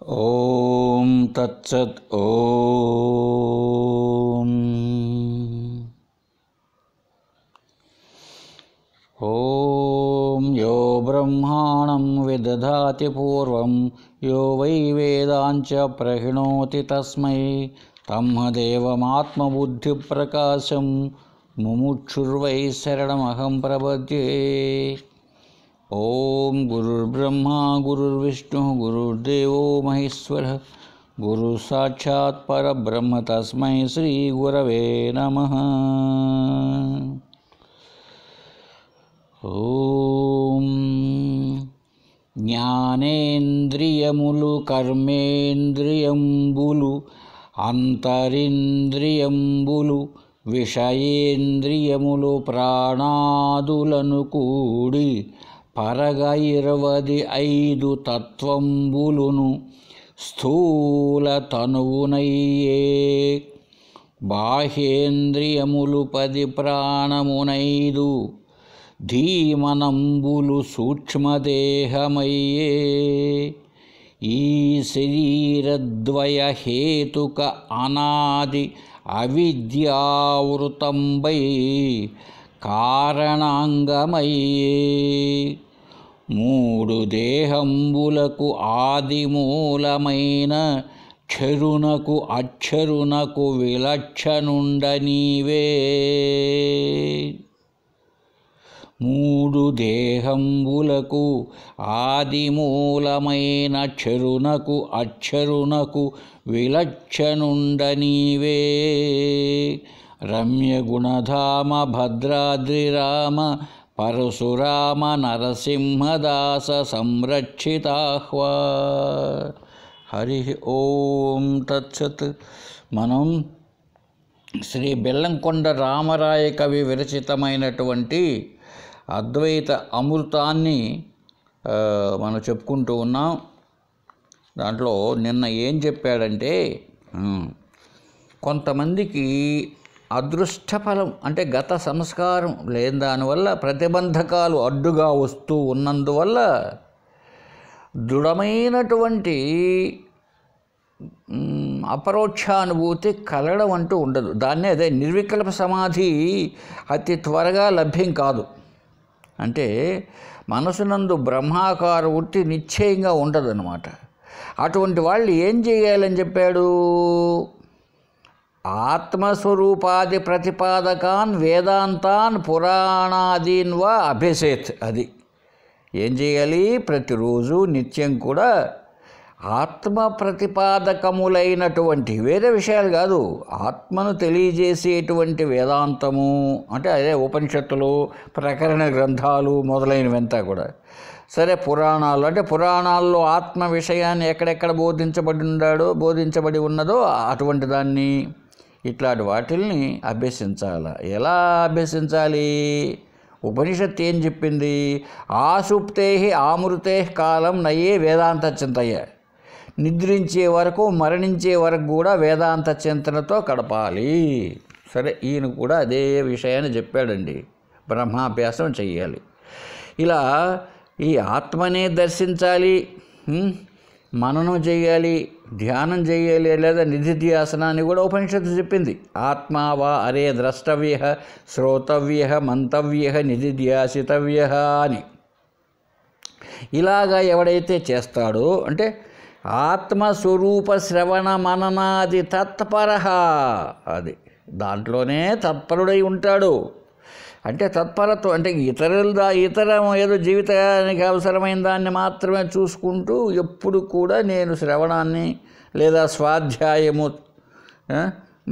ఓం తత్సత్. ఓం యో బ్రహ్మాణం విదధాతి పూర్వం యో వై వేదాంచ ప్రహిణోతి తస్మై తమ్మదేవమాత్మబుద్ధిప్రకాశం ముముక్షుర్వై శరణమహం ప్రపద్యే. ఓం గురుర్బ్రహ్మా గురుర్విష్ణు గురుర్దేవో మహేశ్వరః గురు సాక్షాత్ పరబ్రహ్మ తస్మై శ్రీ గురవే నమః. ఓం జ్ఞానేంద్రియములు కర్మేంద్రియంబులు అంతరింద్రియంబులు విషయేంద్రియములు ప్రాణాదులను కూడి పరగ 25 తత్వంబులును స్థూల తనువునయ్యే. బాహ్యేంద్రియములు 10 ప్రాణమునైదు ధీమనంబులు సూక్ష్మదేహమయ్యే. ఈ శరీరద్వయ హేతుక అనాది అవిద్యావృతంబై కారణాంగమయ్యే. 3 దేహంబులకు ఆదిమూలమైన క్షరునకు అక్షరునకు విలక్షణుండ నీవే. 3 దేహంబులకు ఆదిమూలమైన క్షరునకు అక్షరునకు విలక్షణుండ నీవే. రమ్యగుణధామ భద్రాద్రిరామ పరశురామ నరసింహదాస సంరక్షితాహ్వా. హరి ఓం తత్సత్. మనం శ్రీ బెల్లంకొండ రామరాయ కవి విరచితమైనటువంటి అద్వైత అమృతాన్ని మనం చెప్పుకుంటూ ఉన్నాం. దాంట్లో నిన్న ఏం చెప్పాడంటే, కొంతమందికి అదృష్టఫలం అంటే గత సంస్కారం లేని దానివల్ల ప్రతిబంధకాలు అడ్డుగా వస్తూ ఉన్నందువల్ల దృఢమైనటువంటి అపరోక్షానుభూతి కలగడం అంటూ ఉండదు. దాన్నే అదే నిర్వికల్ప సమాధి అతి త్వరగా లభ్యం కాదు. అంటే మనసునందు బ్రహ్మాకార వృత్తి నిశ్చయంగా ఉండదు అన్నమాట. అటువంటి వాళ్ళు ఏం చేయాలని చెప్పాడు? ఆత్మస్వరూపాది ప్రతిపాదకాన్ వేదాంతాన్ పురాణాదీన్ వా అభ్యసేత్. అది ఏం చేయాలి? ప్రతిరోజు నిత్యం కూడా ఆత్మ ప్రతిపాదకములైనటువంటి వేరే విషయాలు కాదు, ఆత్మను తెలియజేసేటువంటి వేదాంతము అంటే అదే ఉపనిషత్తులు, ప్రకరణ గ్రంథాలు మొదలైనవంతా కూడా. సరే, పురాణాలు అంటే పురాణాల్లో ఆత్మ విషయాన్ని ఎక్కడెక్కడ బోధించబడి ఉన్నదో అటువంటి దాన్ని, ఇట్లాంటి వాటిల్ని అభ్యసించాలి. ఎలా అభ్యసించాలి? ఉపనిషత్తు ఏం చెప్పింది? ఆసుప్తే ఆమృతే కాలం నయ్యే వేదాంత చింతయ్య. నిద్రించే వరకు మరణించే వరకు కూడా వేదాంత చింతనతో గడపాలి. సరే, ఈయన కూడా అదే విషయాన్ని చెప్పాడండి. బ్రహ్మాభ్యాసం చెయ్యాలి. ఇలా ఈ ఆత్మనే దర్శించాలి, మననం చేయాలి, ధ్యానం చేయాలి, లేదా నిధిధ్యాసనాన్ని కూడా ఉపనిషత్తు చెప్పింది. ఆత్మా వా అరే ద్రష్టవ్య శ్రోతవ్య మంతవ్య నిధిధ్యాసితవ్య అని. ఇలాగా ఎవడైతే చేస్తాడో అంటే ఆత్మస్వరూప శ్రవణ మననాది తత్పర, అది దాంట్లోనే తత్పరుడై ఉంటాడు. అంటే తత్పరత్వం అంటే ఇతర ఏదో జీవితానికి అవసరమైన దాన్ని మాత్రమే చూసుకుంటూ ఎప్పుడు కూడా నేను శ్రవణాన్ని లేదా స్వాధ్యాయము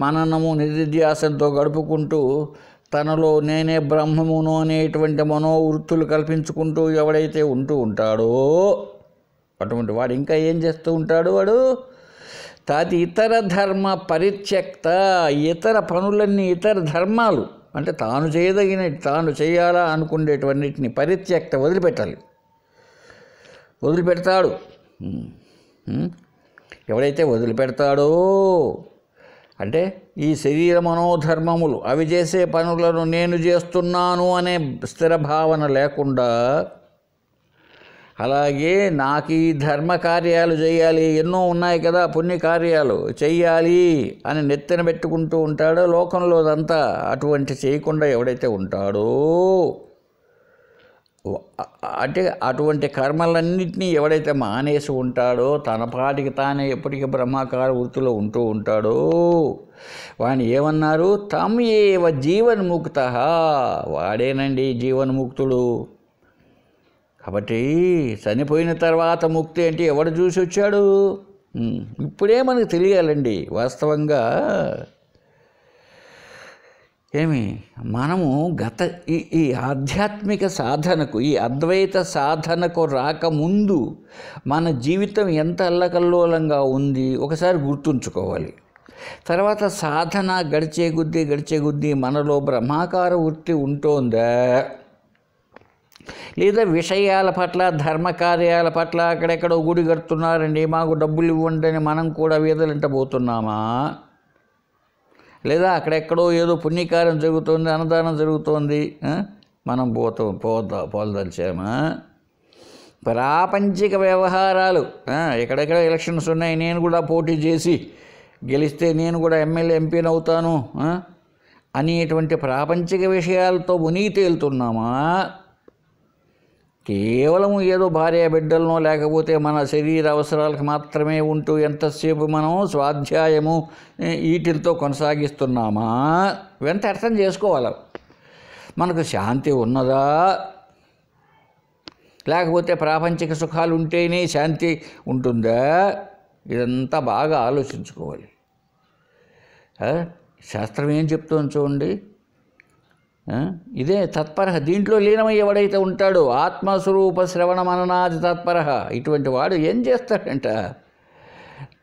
మననము నిధిధ్యాసంతో గడుపుకుంటూ తనలో నేనే బ్రహ్మమును అనేటువంటి మనోవృత్తులు కల్పించుకుంటూ ఎవడైతే ఉంటూ ఉంటాడో అటువంటి వాడు ఇంకా ఏం చేస్తూ ఉంటాడు? వాడు తాది ఇతర ధర్మ పరిత్యక్త, ఇతర పనులన్నీ ఇతర ధర్మాలు అంటే తాను తాను చేయాలా అనుకునేటువంటిని పరిత్యక్త వదిలిపెడతాడు. ఎవడైతే వదిలిపెడతాడో అంటే ఈ శరీర మనోధర్మములు అవి చేసే పనులను నేను చేస్తున్నాను అనే స్థిర భావన లేకుండా అలాగే నాకు ఈ ధర్మ కార్యాలు చేయాలి, ఎన్నో ఉన్నాయి కదా పుణ్యకార్యాలు చెయ్యాలి అని నెత్తిన పెట్టుకుంటూ ఉంటాడో లోకంలో అదంతా, అటువంటి చేయకుండా ఎవడైతే ఉంటాడో, అంటే అటువంటి కర్మలన్నింటినీ ఎవడైతే మానేసి ఉంటాడో, తన పాటికి తానే ఎప్పటికీ బ్రహ్మాకార వృత్తిలో ఉంటూ ఉంటాడో, వాడిని ఏమన్నారు? తమ్ ఏవ జీవన్ముక్త, వాడేనండి జీవన్ముక్తుడు. కాబట్టి చనిపోయిన తర్వాత ముక్తి అంటే ఎవడు చూసి వచ్చాడు? ఇప్పుడే మనకు తెలియాలండి. వాస్తవంగా మనము ఈ ఆధ్యాత్మిక సాధనకు, ఈ అద్వైత సాధనకు రాకముందు మన జీవితం ఎంత అల్లకల్లోలంగా ఉంది ఒకసారి గుర్తుంచుకోవాలి. తర్వాత సాధన గడిచే కొద్దీ మనలో బ్రహ్మాకార వృత్తి ఉంటోందా, లేదా విషయాల పట్ల, ధర్మకార్యాల పట్ల, అక్కడెక్కడో గుడి కడుతున్నారండి మాకు డబ్బులు ఇవ్వండి అని మనం కూడా వీధలంట పోతున్నామా, లేదా అక్కడెక్కడో ఏదో పుణ్యకార్యం జరుగుతుంది, అన్నదానం జరుగుతోంది, మనం పోదలిచామా? ప్రాపంచిక వ్యవహారాలు, ఎక్కడెక్కడ ఎలక్షన్స్ ఉన్నాయి, నేను కూడా పోటీ చేసి గెలిస్తే నేను కూడా ఎమ్మెల్యే ఎంపీని అవుతాను అనేటువంటి ప్రాపంచిక విషయాలతో మునిగి తేలుతున్నామా? కేవలం ఏదో భార్య బిడ్డలనో లేకపోతే మన శరీర అవసరాలకు మాత్రమే ఉంటూ ఎంతసేపు మనం స్వాధ్యాయము వీటితో కొనసాగిస్తున్నామా? వెంట అర్థం చేసుకోవాలి. మనకు శాంతి ఉన్నదా, లేకపోతే ప్రాపంచిక సుఖాలు ఉంటేనే శాంతి ఉంటుందా? ఇదంతా బాగా ఆలోచించుకోవాలి. శాస్త్రం ఏం చెప్తుంది చూడండి. ఇదే తత్పర, దీంట్లో లీనమై ఎవడైతే ఉంటాడో, ఆత్మస్వరూప శ్రవణ మననాది తత్పర, ఇటువంటి వాడు ఏం చేస్తాడంట?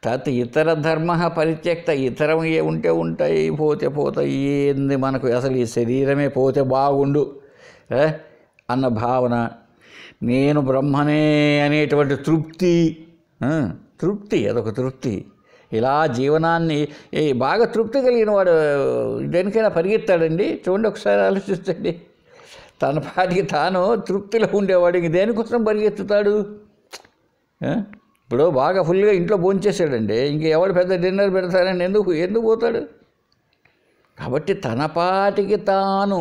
తత్ ఇతర ధర్మ పరిత్యక్త, ఇతరం ఏ ఉంటే ఉంటాయి, పోతే ఏంది మనకు అసలు ఈ శరీరమే పోతే బాగుండు అన్న భావన, నేను బ్రహ్మనే అనేటువంటి తృప్తి, అదొక తృప్తి. ఇలా జీవనాన్ని బాగా తృప్తి కలిగిన వాడు దేనికైనా పరిగెత్తాడండి. చూడండి, ఒకసారి ఆలోచించండి. తన పాటికి తాను తృప్తిలో ఉండేవాడికి దేనికోసం పరిగెత్తుతాడు? ఇప్పుడు బాగా ఫుల్గా ఇంట్లో భోంచేసాడండి, ఇంక ఎవడు పెద్ద డిన్నర్ పెడతాడని ఎందుకు పోతాడు? కాబట్టి తన పాటికి తాను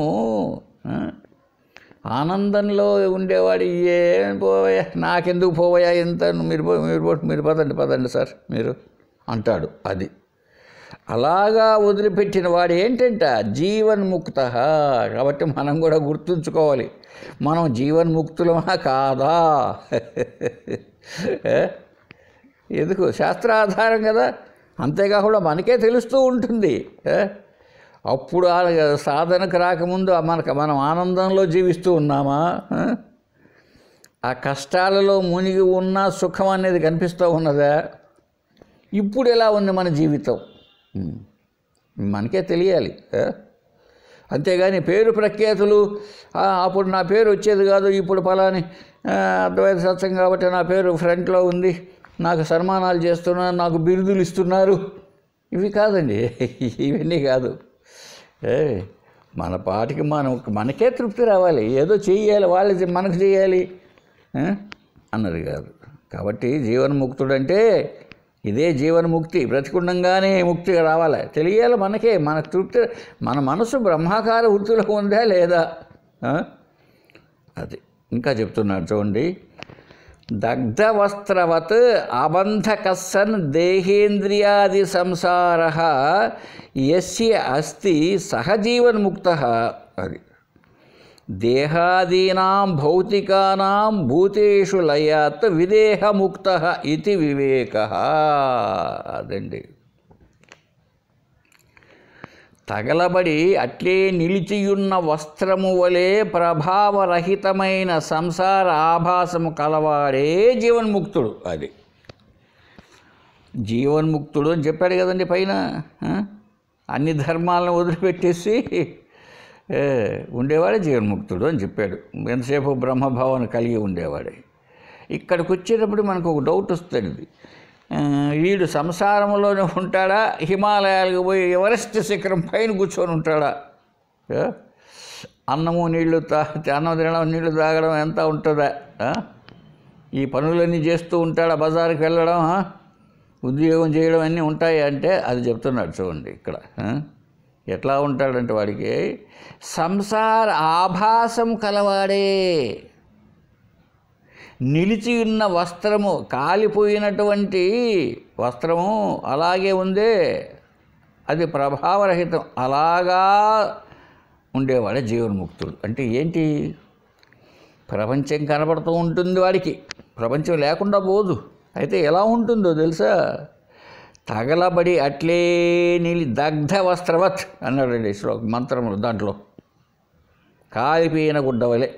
ఆనందంలో ఉండేవాడు. ఏం పోవయా, నాకెందుకు పోవయా, ఎంత మీరు పదండి సార్ మీరు అంటాడు. అది అలాగా వదిలిపెట్టిన వాడు ఏంటంట? జీవన్ముక్త. కాబట్టి మనం కూడా గుర్తుంచుకోవాలి, మనం జీవన్ముక్తులమా కాదా? ఎందుకు? శాస్త్రాధారం కదా. అంతేకాకుండా మనకే తెలుస్తూ ఉంటుంది. అప్పుడు సాధనకు రాకముందు మనం ఆనందంలో జీవిస్తూ ఉన్నామా? ఆ కష్టాలలో మునిగి ఉన్న సుఖం అనేది కనిపిస్తూ ఉన్నదా? ఇప్పుడు ఎలా ఉంది మన జీవితం మనకే తెలియాలి. అంతేగాని పేరు ప్రఖ్యాతులు, అప్పుడు నా పేరు వచ్చేది కాదు, ఇప్పుడు ఫలాని అద్వైత సత్సంగం కాబట్టి నా పేరు ఫ్రంట్లో ఉంది, నాకు సన్మానాలు చేస్తున్నారు, నాకు బిరుదులు ఇస్తున్నారు, ఇవి కాదండి. ఇవన్నీ కాదు. మన పాటికి మనకే తృప్తి రావాలి, ఏదో చెయ్యాలి, వాళ్ళకి మనకు చేయాలి అన్నది కాదు. కాబట్టి జీవన్ముక్తుడంటే ఇదే జీవన్ముక్తి. బ్రతికుండంగానే ముక్తిగా రావాలి, తెలియాలి మనకే. మన తృప్తి, మన మనసు బ్రహ్మాకార వృత్తిలో ఉందా లేదా? అది ఇంకా చెప్తున్నాడు చూడండి. దగ్ధవస్త్రవత్ అబంధకస్సన్ దేహేంద్రియాది సంసార యస్య అస్తి సహజీవన్ముక్త. అది దేహాదీనాం భౌతికానాం భూతేషు లయాత్ విదేహముక్త ఇది వివేక. అదండి. తగలబడి అట్లే నిలిచియున్న వస్త్రము వలె ప్రభావరహితమైన సంసార ఆభాసము కలవాడే జీవన్ముక్తుడు. అది జీవన్ముక్తుడు అని చెప్పాడు కదండి పైన. అన్ని ధర్మాలను వదిలిపెట్టేసి ఉండేవాడే జీవన్ముక్తుడు అని చెప్పాడు. ఎంతసేపు బ్రహ్మభావన కలిగి ఉండేవాడే. ఇక్కడికి వచ్చేటప్పుడు మనకు ఒక డౌట్ వస్తుంది. వీడు సంసారంలోనే ఉంటాడా, హిమాలయాలకు పోయి ఎవరెస్ట్ శిఖరం పైన కూర్చొని ఉంటాడా? అన్నం తినడం నీళ్లు తాగడం ఎంత ఉంటుందా? ఈ పనులన్నీ చేస్తూ ఉంటాడు, బజారుకి వెళ్ళడం, ఉద్యోగం చేయడం అన్నీ ఉంటాయి అంటే అది చెప్తున్నాడు చూడండి ఇక్కడ. ఎట్లా ఉంటాడంటే వాడికి సంసార ఆభాసం కలవాడే. నిలిచి ఉన్న వస్త్రము, కాలిపోయినటువంటి వస్త్రము అలాగే ఉందే, అది ప్రభావరహితం, అలాగా ఉండేవాడే జీవన్ముక్తుడు. అంటే ఏంటి? ప్రపంచం కనపడుతూ ఉంటుంది వాడికి, ప్రపంచం లేకుండా పోదు. అయితే ఎలా ఉంటుందో తెలుసా? తగలబడి అట్లే దగ్ధ వస్త్రవత్ అన్నాడండి శ్లోక మంత్రములు. దాంట్లో కాలిపోయిన గుడ్డ వలె,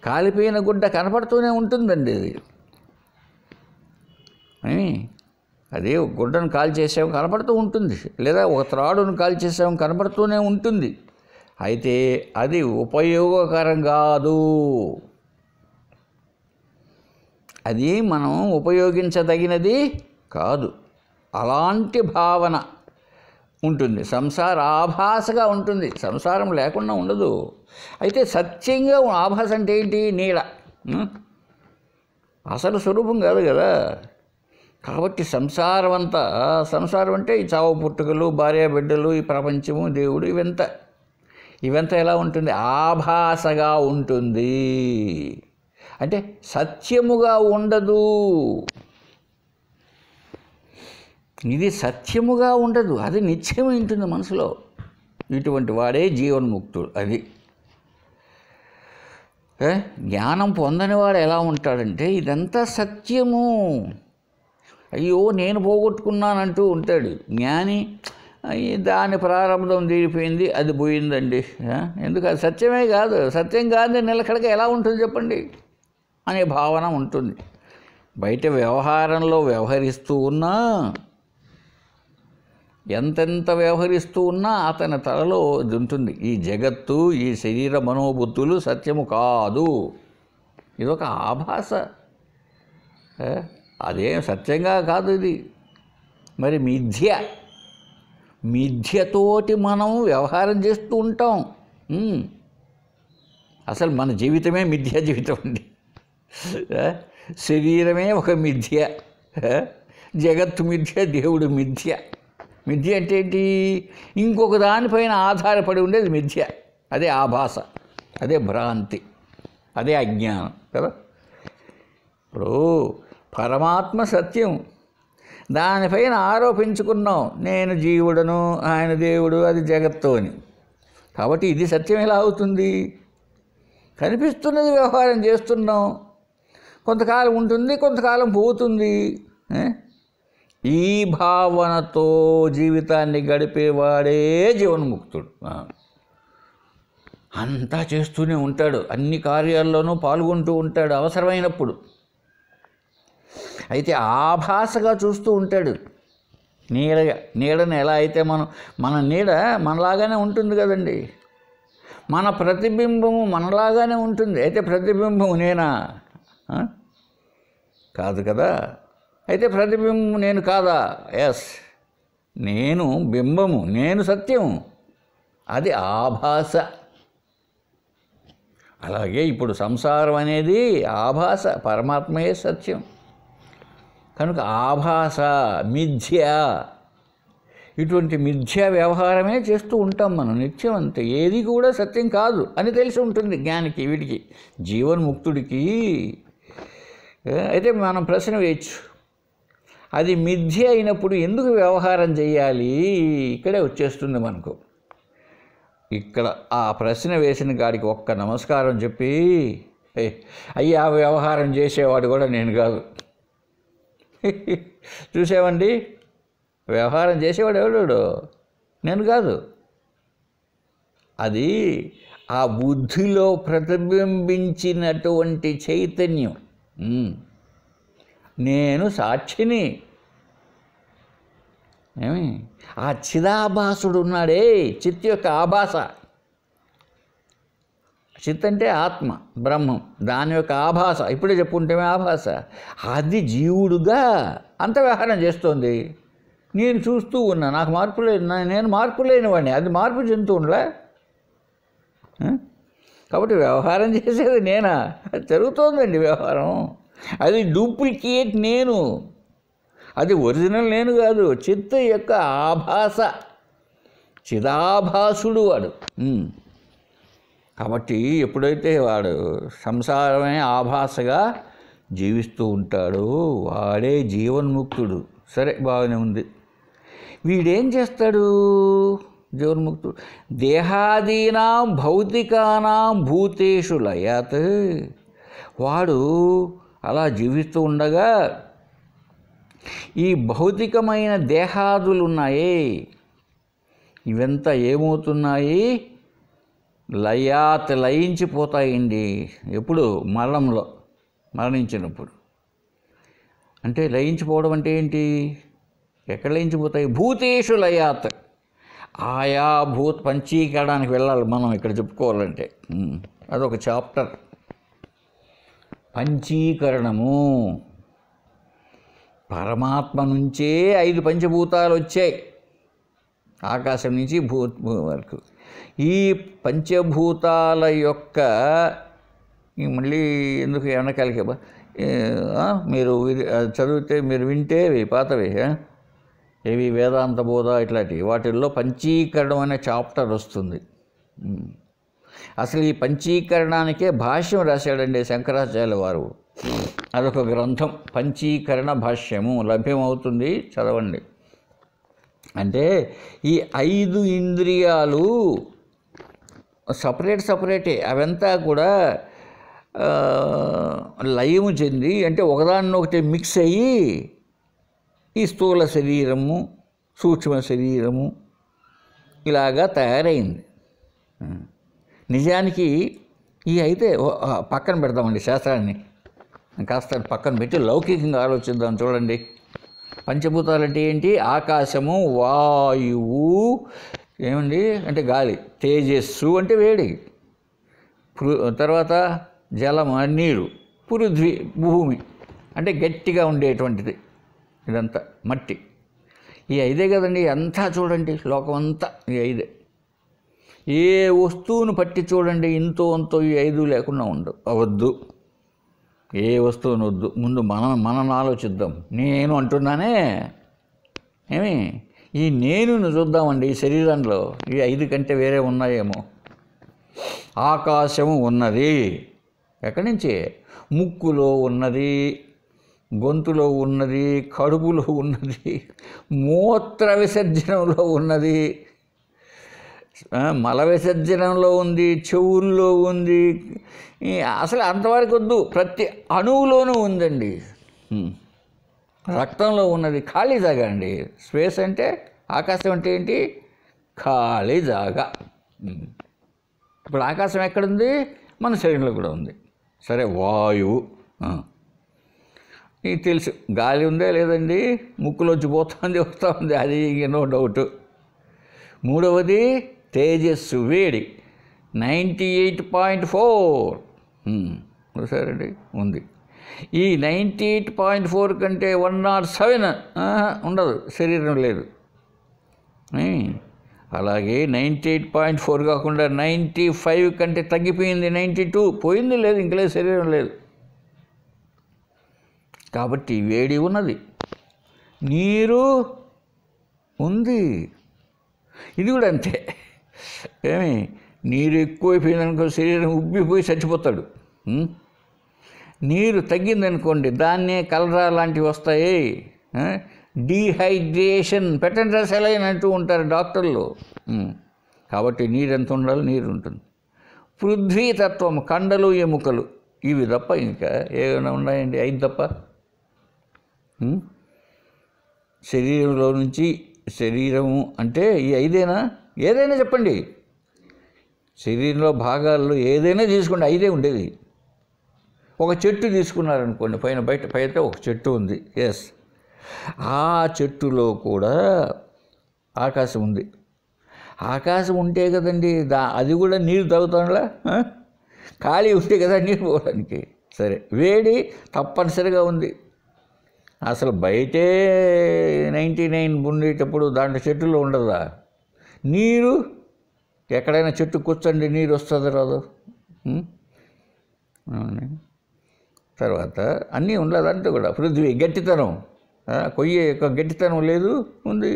కాలిపోయిన గుడ్డ కనపడుతూనే ఉంటుందండి అది. అది ఒక గుడ్డను కాల్ చేసాము కనపడుతూ ఉంటుంది, లేదా ఒక త్రాడును కాల్ చేసాము కనపడుతూనే ఉంటుంది. అయితే అది ఉపయోగకరం కాదు, అది మనం ఉపయోగించదగినది కాదు. అలాంటి భావన ఉంటుంది, సంసార ఆభాసగా ఉంటుంది, సంసారం లేకుండా ఉండదు. అయితే సత్యంగా ఆభాస అంటే ఏంటి? నీడ, అసలు స్వరూపం కాదు కదా. కాబట్టి సంసారం అంతా, సంసారం అంటే ఈ చావు పుట్టుకలు, భార్య బిడ్డలు, ఈ ప్రపంచము, దేవుడు, ఇవంతా ఎలా ఉంటుంది? ఆభాసగా ఉంటుంది. అంటే సత్యముగా ఉండదు. ఇది సత్యముగా ఉండదు, అది నిత్యమై ఉంటుంది మనసులో. ఇటువంటి వాడే జీవన్ముక్తుడు. అది జ్ఞానం పొందనివాడు ఎలా ఉంటాడంటే ఇదంతా సత్యము, అయ్యో నేను పోగొట్టుకున్నానంటూ ఉంటాడు. జ్ఞాని దాని ప్రారంభం తీరిపోయింది, అది పోయిందండి. ఎందుకు? అది సత్యమే కాదు, సత్యం కాదు నిలకడగా ఎలా ఉంటుంది చెప్పండి అనే భావన ఉంటుంది. బయట వ్యవహారంలో వ్యవహరిస్తూ ఉన్నా, ఎంతెంత వ్యవహరిస్తూ ఉన్నా అతని తలలో ఇది ఉంటుంది, ఈ జగత్తు, ఈ శరీర మనోబుద్ధులు సత్యము కాదు, ఇదొక ఆభాస, అదేం సత్యంగా కాదు ఇది. మరి మిథ్యతోటి మనం వ్యవహారం చేస్తూ ఉంటాం. అసలు మన జీవితమే మిథ్యా జీవితం అండి. శరీరమే ఒక మిథ్య, జగత్తు మిథ్య, దేవుడు మిథ్య. మిథ్య అంటే ఏంటి? ఇంకొక దానిపైన ఆధారపడి ఉండేది మిథ్య. అదే ఆభాస, అదే భ్రాంతి, అదే అజ్ఞానం కదా. ఇప్పుడు పరమాత్మ సత్యం, దానిపైన ఆరోపించుకున్నాం, నేను జీవుడను, ఆయన దేవుడు, అది జగత్తు అని. కాబట్టి ఇది సత్యం ఎలా అవుతుంది? కనిపిస్తున్నది వ్యవహారం చేస్తున్నాం, కొంతకాలం ఉంటుంది, కొంతకాలం పోతుంది. ఈ భావనతో జీవితాన్ని గడిపేవాడే జీవన్ముక్తుడు. అంతా చేస్తూనే ఉంటాడు, అన్ని కార్యాల్లోనూ పాల్గొంటూ ఉంటాడు అవసరమైనప్పుడు. అయితే ఆభాసగా చూస్తూ ఉంటాడు, నీడని ఎలా అయితే మన నీడ మనలాగానే ఉంటుంది కదండి, మన ప్రతిబింబము మనలాగానే ఉంటుంది. అయితే ప్రతిబింబము నేనా? కాదు కదా. అయితే ప్రతిబింబం నేను కాదా? ఎస్, నేను బింబము, నేను సత్యము, అది ఆభాస. అలాగే ఇప్పుడు సంసారం అనేది ఆభాస, పరమాత్మయే సత్యం. కనుక ఆభాస, మిథ్య, ఇటువంటి మిథ్యా వ్యవహారమే చేస్తూ ఉంటాం మనం నిత్యం. అంతే, ఏది కూడా సత్యం కాదు అని తెలిసి ఉంటుంది జ్ఞానికి, వీడికి, జీవన్ముక్తుడికి. అయితే మనం ప్రశ్న వేయచ్చు, అది మిథ్య అయినప్పుడు ఎందుకు వ్యవహారం చేయాలి? ఇక్కడే వచ్చేస్తుంది మనకు. ఇక్కడ ఆ ప్రశ్న వేసిన గాడికి ఒక్క నమస్కారం చెప్పి, అయ్యా వ్యవహారం చేసేవాడు కూడా నేను కాదు. చూసామండి, వ్యవహారం చేసేవాడు ఎవడు? నేను కాదు. అది ఆ బుద్ధిలో ప్రతిబింబించినటువంటి చైతన్యం. నేను సాక్షిని. ఆ చిదాభాసుడు ఉన్నాడే, చిత్ యొక్క ఆభాస. చిత్ అంటే ఆత్మ, బ్రహ్మం, దాని యొక్క ఆభాస. ఇప్పుడే చెప్పుకుంటే ఆభాస. అది జీవుడుగా అంత వ్యవహారం చేస్తోంది. నేను చూస్తూ ఉన్నా, నాకు మార్పు లేదు, నేను మార్పు లేనివాడిని, అది మార్పు చెందుతుండలే. కాబట్టి వ్యవహారం చేసేది నేనా? అది జరుగుతోందండి వ్యవహారం. అది డూప్లికేట్ నేను, అది ఒరిజినల్ నేను కాదు. చిత్త యొక్క ఆభాస, చిదాభాసుడు వాడు. కాబట్టి ఎప్పుడైతే వాడు సంసారమే ఆభాసగా జీవిస్తూ ఉంటాడో వాడే జీవన్ముక్తుడు. సరే, బాగానే ఉంది. వీడేం చేస్తాడు జీవన్ముక్తుడు? దేహాదీనాం భౌతికానాం భూతేషు లయాత్. వాడు అలా జీవిస్తూ ఉండగా ఈ భౌతికమైన దేహాదులు ఉన్నాయే, ఇవంతా ఏమవుతున్నాయి? లయాత్, లయించిపోతాయండి. ఎప్పుడు? మరణంలో, మరణించినప్పుడు. అంటే లయించిపోవడం అంటే ఏంటి? ఎక్కడ లయించిపోతాయి? భూతేషు లయాత్. ఆయా పంచీకరణానికి వెళ్ళాలి మనం ఇక్కడ చెప్పుకోవాలంటే. అదొక చాప్టర్. పంచీకరణము. పరమాత్మ నుంచే 5 పంచభూతాలు వచ్చాయి, ఆకాశం నుంచి భూమి వరకు. ఈ పంచభూతాల యొక్క మళ్ళీ ఎందుకు వెనకాలకి మీరు చదివితే, మీరు వింటే పాతవి ఏవి వేదాంత బోధ ఇట్లాంటివి, వాటిల్లో పంచీకరణం అనే చాప్టర్ వస్తుంది. అసలు ఈ పంచీకరణానికే భాష్యం రాశాడండి శంకరాచార్యుల వారు. అదొక గ్రంథం, పంచీకరణ భాష్యము లభ్యమవుతుంది, చదవండి. అంటే ఈ 5 ఇంద్రియాలు సపరేటే, అవంతా కూడా లయము చెంది, అంటే ఒకదాన్నొకటి మిక్స్ అయ్యి ఈ స్థూల శరీరము, సూక్ష్మ శరీరము ఇలాగా తయారైంది. నిజానికి ఈ అయితే పక్కన పెడదామండి శాస్త్రాన్ని, కాస్త పక్కన పెట్టి లౌకికంగా ఆలోచిద్దాం. చూడండి, పంచభూతాలు అంటే ఏంటి? ఆకాశము, వాయువు ఏమండి అంటే గాలి, తేజస్సు అంటే వేడి, తర్వాత జలం నీరు, పృథ్వీ భూమి అంటే గట్టిగా ఉండేటువంటిది, ఇదంతా మట్టి. ఈ 5 కదండి అంతా. చూడండి లోకం అంతా ఈ 5. ఏ వస్తువును పట్టి చూడండి, ఇంతో అంతో ఈ 5 లేకుండా అవద్దు. ఏ వస్తువును వద్దు. ముందు మనం ఆలోచిద్దాం. నేను అంటున్నానే, ఏమి ఈ నేనును చూద్దామండి. ఈ శరీరంలో ఈ 5 కంటే వేరే ఉన్నాయేమో. ఆకాశము ఉన్నది, ఎక్కడి నుంచి? ముక్కులో ఉన్నది, గొంతులో ఉన్నది, కడుపులో ఉన్నది, మూత్ర విసర్జనంలో ఉన్నది, మల విసర్జనంలో ఉంది, చెవుల్లో ఉంది. అసలు అంతవరకు వద్దు, ప్రతి అణువులోనూ ఉందండి. రక్తంలో ఉన్నది. ఖాళీ జాగా అండి. స్పేస్ అంటే, ఆకాశం అంటే ఏంటి? ఖాళీ జాగా. ఇప్పుడు ఆకాశం ఎక్కడుంది? మన శరీరంలో కూడా ఉంది. సరే, వాయువు నీకు తెలుసు. గాలి ఉందే లేదండి? ముక్కులోంచి పోతుంది, వస్తూ ఉంది, అది నో డౌట్. మూడవది తేజస్సు, వేడి 98.4 సరేండి ఉంది. ఈ 98.4 కంటే 107 ఉండదు, శరీరం లేదు. అలాగే 98.4 కాకుండా 95 కంటే తగ్గిపోయింది, 92 పోయింది, లేదు, ఇంక లేదు, శరీరం లేదు. కాబట్టి వేడి ఉన్నది, నీరు ఉంది. ఇది కూడా అంతే. ఏమి నీరు ఎక్కువైపోయిందనుకో శరీరం ఉబ్బిపోయి చచ్చిపోతాడు. నీరు తగ్గిందనుకోండి దాన్నే కలరా లాంటివి వస్తాయి. డీహైడ్రేషన్, పెట్టండి సెలైన్ అంటూ ఉంటారు డాక్టర్లు. కాబట్టి నీరు ఎంత ఉండాలి? నీరు ఉంటుంది. పృథ్వీతత్వం, కండలు, ఎముకలు, ఇవి తప్ప ఇంకా ఏమైనా ఉన్నాయండి? 5 తప్ప. శరీరంలో నుంచి, శరీరము అంటే ఈ 5ఏనా? ఏదైనా చెప్పండి, శరీరంలో భాగాల్లో ఏదైనా తీసుకోండి, 5 ఉండేది. ఒక చెట్టు తీసుకున్నారనుకోండి, బయట ఒక చెట్టు ఉంది. ఎస్, ఆ చెట్టులో కూడా ఆకాశం ఉంది. ఆకాశం ఉంటే కదండి అది కూడా నీరు తాగుతాంలా. ఖాళీ ఉంటే కదా నీరు పోవడానికి. సరే, వేడి తప్పనిసరిగా ఉంది. అసలు బయటే 99 ఉండేటప్పుడు దాంట్లో చెట్టులో ఉండదా? నీరు ఎక్కడైనా చెట్టు కూర్చోండి, నీరు వస్తుంది రాదు? తర్వాత అన్నీ ఉండదంటే కూడా పృథ్వీ గట్టితనం, కొయ్య యొక్క గట్టితనం లేదు, ఉంది.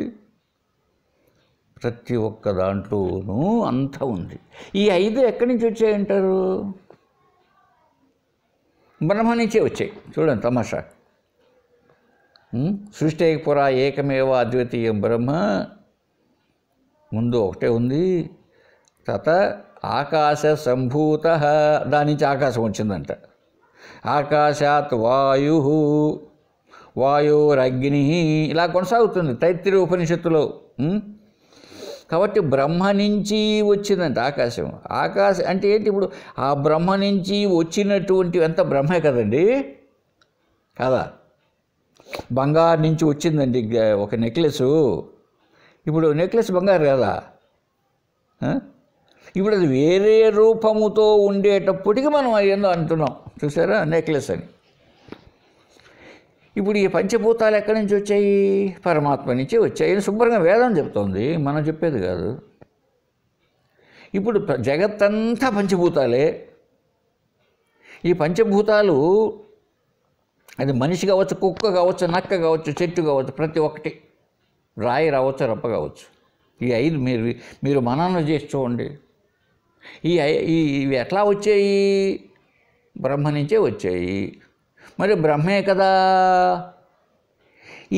ప్రతి ఒక్క దాంట్లోనూ అంత ఉంది. ఈ 5 ఎక్కడి నుంచి వచ్చాయంటారు? బ్రహ్మ నుంచే వచ్చాయి. చూడండి తమాషా. సృష్టి పురా ఏకమేవ అద్వితీయం బ్రహ్మ, ముందు ఒకటే ఉంది. తత ఆకాశ సంభూత, దాని నుంచి ఆకాశం వచ్చిందంట. ఆకాశాత్ వాయు, వాయురగ్ని, ఇలా కొనసాగుతుంది తైత్తిరీయ ఉపనిషత్తులో. కాబట్టి బ్రహ్మ నుంచి వచ్చిందంట ఆకాశం. ఆకాశం అంటే ఏంటి? ఇప్పుడు ఆ బ్రహ్మ నుంచి వచ్చినటువంటి అంత బ్రహ్మే కదండి, కదా. బంగారు నుంచి వచ్చిందండి ఒక నెక్లెసు. ఇప్పుడు నెక్లెస్ బంగారు కదా. ఇప్పుడు అది వేరే రూపముతో ఉండేటప్పటికి మనం ఏందో అంటున్నాం, చూసారా, నెక్లెస్ అని. ఇప్పుడు ఈ పంచభూతాలు ఎక్కడి నుంచి వచ్చాయి? పరమాత్మ నుంచి వచ్చాయి. శుభ్రంగా వేదం చెప్తోంది, మనం చెప్పేది కాదు. ఇప్పుడు జగత్తంతా పంచభూతాలే. ఈ పంచభూతాలు అది మనిషి కావచ్చు, కుక్క కావచ్చు, నక్క కావచ్చు, చెట్టు కావచ్చు, ప్రతి ఒక్కటి, రాయి రావచ్చు, రప్ప కావచ్చు. ఈ 5 మీరు మననం చేసి చూడండి. ఇవి ఎట్లా వచ్చాయి? బ్రహ్మ నుంచే వచ్చాయి. మరి బ్రహ్మే కదా.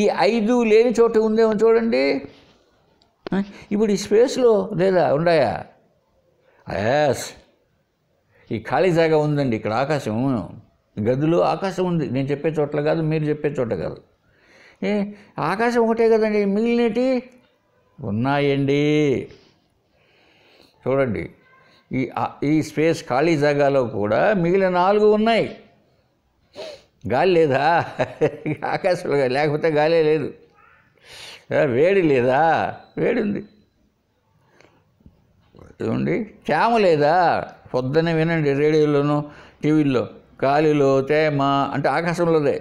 ఈ 5 లేని చోట ఉందేమో చూడండి. ఇప్పుడు ఈ స్పేస్లో లేదా ఉన్నాయా? ఎస్, ఈ ఖాళీ జాగా ఉందండి. ఇక్కడ ఆకాశం, గదిలో ఆకాశం ఉంది. నేను చెప్పే చోట్ల కాదు, మీరు చెప్పే చోట కాదు. ఆకాశం ఒకటే కదండి, మిగిలినటి ఉన్నాయండి. చూడండి, ఈ స్పేస్ ఖాళీ జాగాలో కూడా మిగిలిన 4 ఉన్నాయి. గాలి లేదా? ఆకాశంలో లేకపోతే గాలే లేదు. వేడి లేదా? వేడి ఉంది. చూడండి, తేమ లేదా? పొద్దున్నే వినండి రేడియోలోనూ టీవీల్లో, గాలిలో తేమ అంటే ఆకాశంలోదే.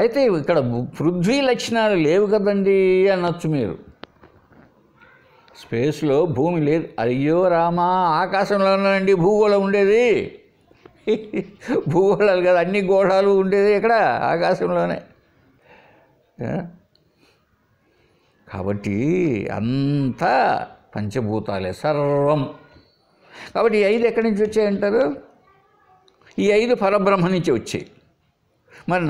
అయితే ఇక్కడ పృథ్వీ లక్షణాలు లేవు కదండి అనొచ్చు మీరు. స్పేస్లో భూమి లేదు. అయ్యో రామా, ఆకాశంలోనండి భూగోళం ఉండేది. భూగోళాలు కదా, అన్ని గోళాలు ఉండేది ఎక్కడ? ఆకాశంలోనే. కాబట్టి అంతా పంచభూతాలే సర్వం. కాబట్టి ఈ 5 ఎక్కడి నుంచి వచ్చాయంటారు? ఈ 5 పరబ్రహ్మ నుంచి వచ్చాయి. మరి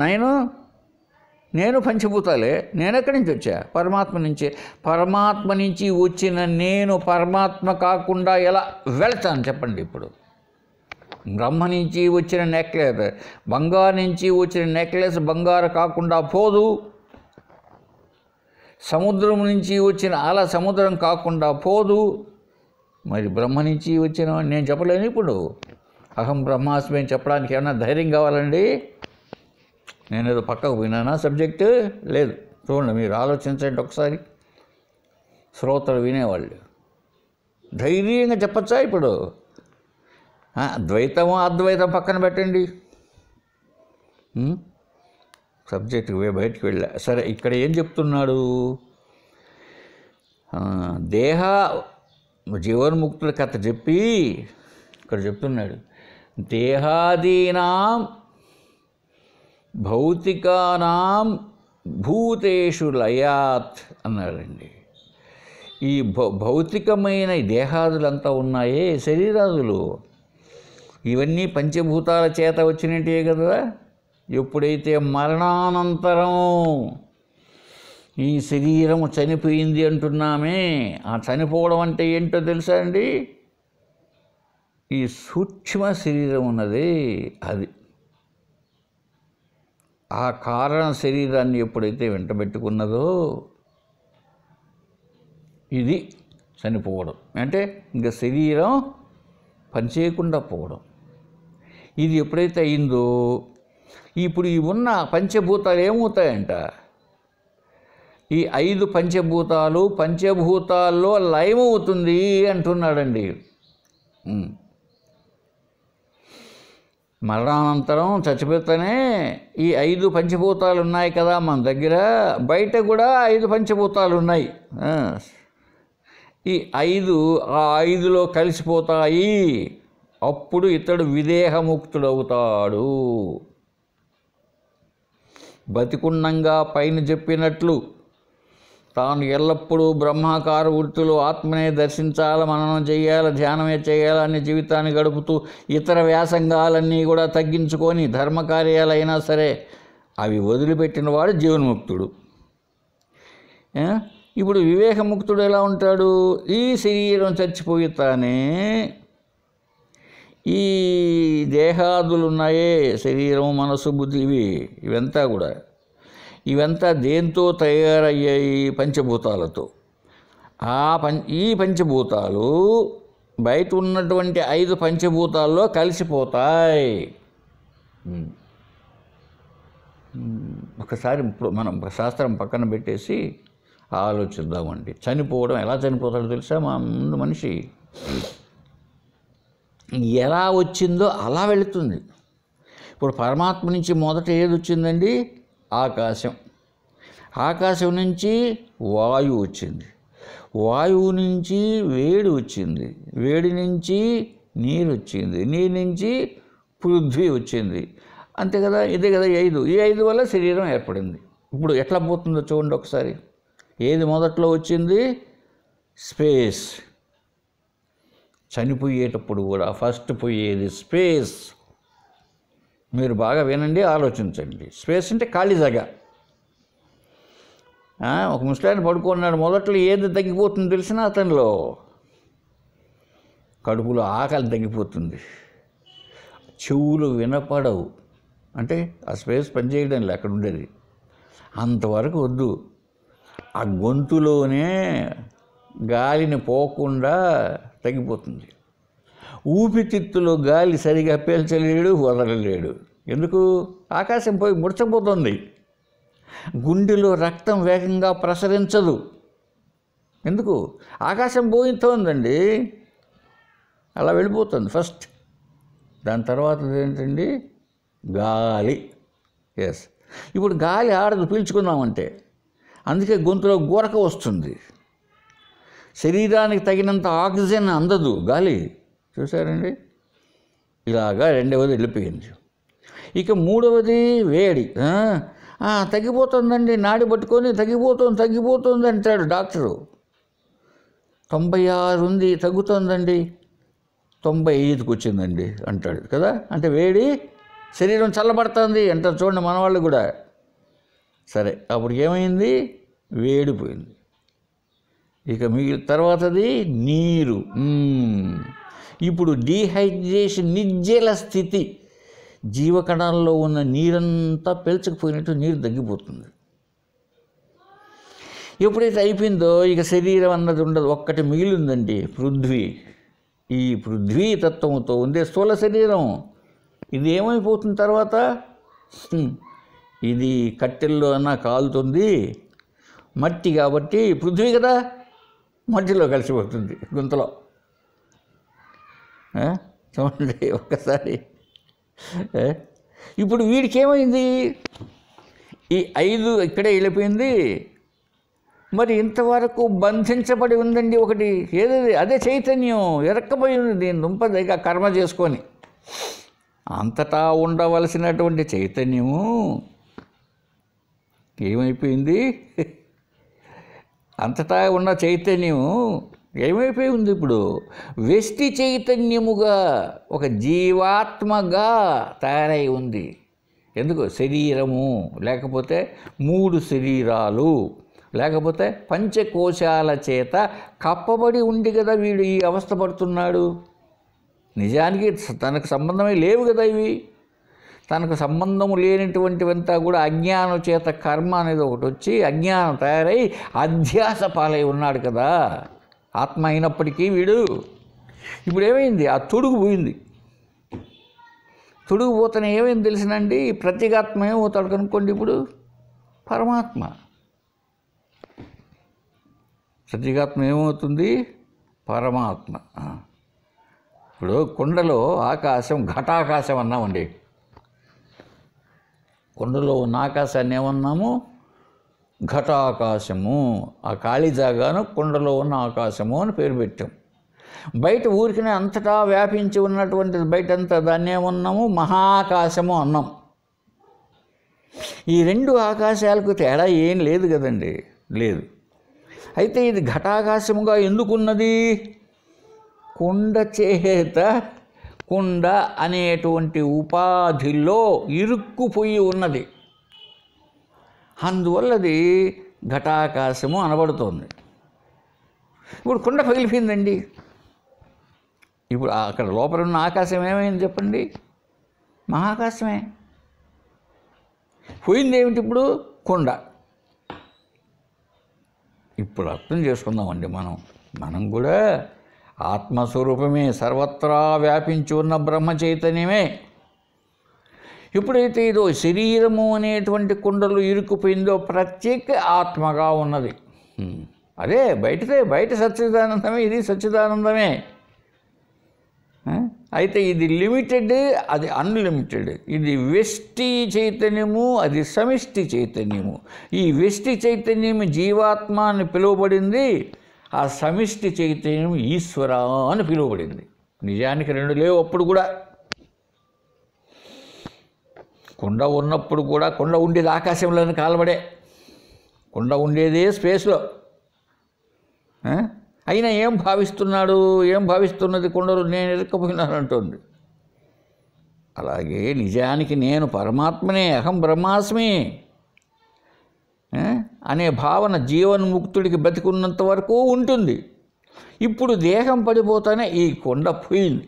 నేను పంచభూతాలే. నేను ఎక్కడి నుంచి వచ్చా? పరమాత్మ నుంచే. పరమాత్మ నుంచి వచ్చిన నేను పరమాత్మ కాకుండా ఎలా వెళతాను చెప్పండి? ఇప్పుడు బ్రహ్మ నుంచి వచ్చిన నెక్లెస్, బంగారు నుంచి వచ్చిన నెక్లెస్ బంగారు కాకుండా పోదు. సముద్రం నుంచి వచ్చిన అల సముద్రం కాకుండా పోదు. మరి బ్రహ్మ నుంచి వచ్చిన నేను చెప్పలేను. ఇప్పుడు అహం బ్రహ్మాస్మి అని చెప్పడానికి ఏమన్నా ధైర్యం కావాలండి? నేనేదో పక్కకు విన్నానా సబ్జెక్టు? లేదు. చూడండి, మీరు ఆలోచించండి ఒకసారి. శ్రోతలు వినేవాళ్ళు ధైర్యంగా చెప్పచ్చా? ఇప్పుడు ద్వైతము అద్వైతం పక్కన పెట్టండి, సబ్జెక్టుకి బయటికి వెళ్ళా. సరే, ఇక్కడ ఏం చెప్తున్నాడు? జీవన్ముక్తుల కథ చెప్పి ఇక్కడ చెప్తున్నాడు, దేహాదీనాం భౌతికానాం భూతేషు లయాత్ అన్నాడండి. ఈ భౌతికమైన దేహాదులంతా ఉన్నాయే, శరీరాదులు, ఇవన్నీ పంచభూతాల చేత వచ్చినట్టే కదా. ఎప్పుడైతే మరణానంతరం ఈ శరీరము చనిపోయింది అంటున్నామే, ఆ చనిపోవడం అంటే ఏంటో తెలుసా అండి? ఈ సూక్ష్మ శరీరం ఉన్నది, అది ఆ కారణ శరీరాన్ని ఎప్పుడైతే వెంటబెట్టుకున్నదో ఇది చనిపోవడం. అంటే ఇంకా శరీరం పనిచేయకుండా పోవడం. ఇది ఎప్పుడైతే అయిందో ఇప్పుడు ఈ ఉన్న పంచభూతాలు ఏమవుతాయంట? ఈ 5 పంచభూతాలు పంచభూతాల్లో లయమవుతుంది అంటున్నాడండి. మరణానంతరం చచ్చిపోతేనే ఈ 5 పంచభూతాలు ఉన్నాయి కదా మన దగ్గర, బయట కూడా 5 పంచభూతాలు ఉన్నాయి. ఈ 5 ఆ 5లో కలిసిపోతాయి. అప్పుడు ఇతడు విదేహముక్తుడవుతాడు. బతికున్నంగా పైన చెప్పినట్లు తాను ఎల్లప్పుడూ బ్రహ్మాకార వృత్తులు ఆత్మనే దర్శించాలి, మననం చేయాలి, ధ్యానమే చేయాలని జీవితాన్ని గడుపుతూ ఇతర వ్యాసంగాలన్నీ కూడా తగ్గించుకొని ధర్మకార్యాలైనా సరే అవి వదిలిపెట్టినవాడు జీవన్ముక్తుడు. ఇప్పుడు వివేకముక్తుడు ఎలా ఉంటాడు? ఈ శరీరం చచ్చిపోతానే ఈ దేహాదులు ఉన్నాయే, శరీరం, మనసు, బుద్ధి, ఇవంతా దేంతో తయారయ్యాయి? పంచభూతాలతో. ఈ పంచభూతాలు బయట ఉన్నటువంటి 5 పంచభూతాల్లో కలిసిపోతాయి. ఒకసారి ఇప్పుడు మనం శాస్త్రం పక్కన పెట్టేసి ఆలోచిద్దామండి. చనిపోవడం ఎలా చనిపోతాడో తెలుసా? మా ముందు మనిషి ఎలా వచ్చిందో అలా వెళుతుంది. ఇప్పుడు పరమాత్మ నుంచి మొదట ఏది వచ్చిందండి? ఆకాశం. ఆకాశం నుంచి వాయువు వచ్చింది, వాయువు నుంచి వేడి వచ్చింది, వేడి నుంచి నీరు వచ్చింది, నీరు నుంచి పృథ్వీ వచ్చింది. అంతే కదా, ఇదే కదా 5. ఈ 5 వల్ల శరీరం ఏర్పడింది. ఇప్పుడు ఎట్లా పోతుందో చూడండి ఒకసారి. ఏది మొదట్లో వచ్చింది? స్పేస్. చనిపోయేటప్పుడు కూడా ఫస్ట్ పోయేది స్పేస్. మీరు బాగా వినండి, ఆలోచించండి. స్పేస్ అంటే ఖాళీ జాగా. ఒక ముసలాయన పడుకున్నాడు, మొదట్లో ఏది తగ్గిపోతుంది తెలిసిన అతనిలో? కడుపులో ఆకలి తగ్గిపోతుంది, చెవులు వినపడవు. అంటే ఆ స్పేస్ పనిచేయడం లే అక్కడ ఉండేది. అంతవరకు వద్దు. ఆ గొంతులోనే గాలిని పోకుండా తగ్గిపోతుంది. ఊపిరితిత్తులో గాలి సరిగా పీల్చలేడు, వదలలేడు. ఎందుకు? ఆకాశం పోయి ముడచపోతుంది. గుండెలో రక్తం వేగంగా ప్రసరించదు. ఎందుకు? ఆకాశం పోతుందండి, అలా వెళ్ళిపోతుంది ఫస్ట్. దాని తర్వాత ఏంటండి? గాలి. ఎస్. ఇప్పుడు గాలి ఆడదు పీల్చుకుందామంటే, అందుకే గొంతులో గోరక వస్తుంది. శరీరానికి తగినంత ఆక్సిజన్ అందదు గాలి. చూసారండి? ఇలాగా 2వది వెళ్ళిపోయింది. ఇక 3వది వేడి. తగ్గిపోతుందండి, నాడి పట్టుకొని తగ్గిపోతుంది అంటాడు డాక్టరు. 96 ఉంది, తగ్గుతుందండి, 95కి వచ్చిందండి అంటాడు కదా. అంటే వేడి, శరీరం చల్లబడుతుంది అంటారు చూడండి మన వాళ్ళు కూడా. సరే, అప్పుడు ఏమైంది? వేడిపోయింది. ఇక తర్వాతది నీరు. ఇప్పుడు డీహైడ్రేషన్, నిర్జల స్థితి. జీవకణాల్లో ఉన్న నీరంతా పీల్చకపోయినట్టు నీరు తగ్గిపోతుంది. ఎప్పుడైతే అయిపోయిందో ఇక శరీరం అన్నది ఉండదు. ఒక్కటి మిగిలిందండి, పృథ్వీ. ఈ పృథ్వీ తత్వంతో ఉండే స్థూల శరీరం. ఇది ఏమైపోతుంది తర్వాత? ఇది కట్టెల్లో అన్నా కాలుతుంది, మట్టి కాబట్టి పృథ్వీ కదా, మట్టిలో కలిసిపోతుంది గుంతలో. చూడండి ఒక్కసారి. ఇప్పుడు వీడికి ఏమైంది? ఈ 5 ఇక్కడే వెళ్ళిపోయింది. మరి ఇంతవరకు బంధించబడి ఉందండి ఒకటి, ఏది? అదే చైతన్యం. ఎరక్కపోయి ఉంది దీని దుంపదిగా కర్మ చేసుకొని. అంతటా ఉండవలసినటువంటి చైతన్యము ఏమైపోయింది? అంతటా ఉన్న చైతన్యం ఏమైపోయి ఉంది? ఇప్పుడు వ్యష్టి చైతన్యముగా, ఒక జీవాత్మగా తయారై ఉంది. ఎందుకు? శరీరము, లేకపోతే 3 శరీరాలు, లేకపోతే పంచకోశాల చేత కప్పబడి ఉండి కదా వీడు ఈ అవస్థ పడుతున్నాడు. నిజానికి తనకు సంబంధమే లేవు కదా ఇవి. తనకు సంబంధము లేనటువంటివంతా కూడా అజ్ఞానం చేత కర్మ అనేది ఒకటి వచ్చి అజ్ఞానం తయారై అధ్యాస పాలై ఉన్నాడు కదా ఆత్మ అయినప్పటికీ వీడు. ఇప్పుడు ఏమైంది? ఆ తొడుగు పోయింది. తొడుగు పోతేనే ఏమైంది తెలిసినండి? ప్రత్యేగాత్మ ఏమవుతాడు కనుక్కోండి. ఇప్పుడు పరమాత్మ. ప్రత్యేగాత్మ ఏమవుతుంది? పరమాత్మ. ఇప్పుడు కుండలో ఆకాశం, ఘటాకాశం అన్నామండి. కుండలో ఉన్న ఆకాశాన్ని ఏమన్నాము? ఘటాకాశము. ఆ ఖాళీ జాగాను కుండలో ఉన్న ఆకాశము అని పేరు పెట్టాం. బయట ఊరికినే అంతటా వ్యాపించి ఉన్నటువంటిది బయటంతా దాన్ని ఏమన్నాము మహాకాశము అన్నాం. ఈ రెండు ఆకాశాలకు తేడా ఏం లేదు కదండి, లేదు. అయితే ఇది ఘటాకాశముగా ఎందుకున్నది? కుండ చేత, కుండ అనేటువంటి ఉపాధిలో ఇరుక్కుపోయి ఉన్నది, అందువల్లది ఘటాకాశము అనబడుతోంది. ఇప్పుడు కుండ పగిలిపోయిందండి, ఇప్పుడు అక్కడ లోపల ఉన్న ఆకాశం ఏమైంది చెప్పండి? మహాకాశమే. పోయింది ఏమిటి ఇప్పుడు? కుండ. ఇప్పుడు అర్థం చేసుకుందామండి, మనం కూడా ఆత్మస్వరూపమే, సర్వత్రా వ్యాపించి ఉన్న బ్రహ్మ చైతన్యమే. ఎప్పుడైతే ఇదో శరీరము అనేటువంటి కుండలు ఇరుక్కుపోయిందో ప్రత్యేక ఆత్మగా ఉన్నది. అదే బయట సచ్చిదానందమే, ఇది సచ్చిదానందమే. అయితే ఇది లిమిటెడ్, అది అన్లిమిటెడ్. ఇది వ్యష్టి చైతన్యము, అది సమిష్టి చైతన్యము. ఈ వ్యష్టి చైతన్యము జీవాత్మ అని పిలువబడింది, ఆ సమిష్టి చైతన్యం ఈశ్వర అని పిలువబడింది. నిజానికి రెండు లేవు అప్పుడు కూడా. కుండ ఉన్నప్పుడు కూడా, కుండ ఉండేది ఆకాశంలోని కాలబడే, కుండ ఉండేదే స్పేస్లో. అయినా ఏం భావిస్తున్నది కుండలు? నేను ఇరుక్కపోయినానంటుంది. అలాగే నిజానికి నేను పరమాత్మనే, అహం బ్రహ్మాస్మి అనే భావన జీవన్ముక్తుడికి బతికున్నంత వరకు ఉంటుంది. ఇప్పుడు దేహం పడిపోతానే ఈ కొండ పోయింది.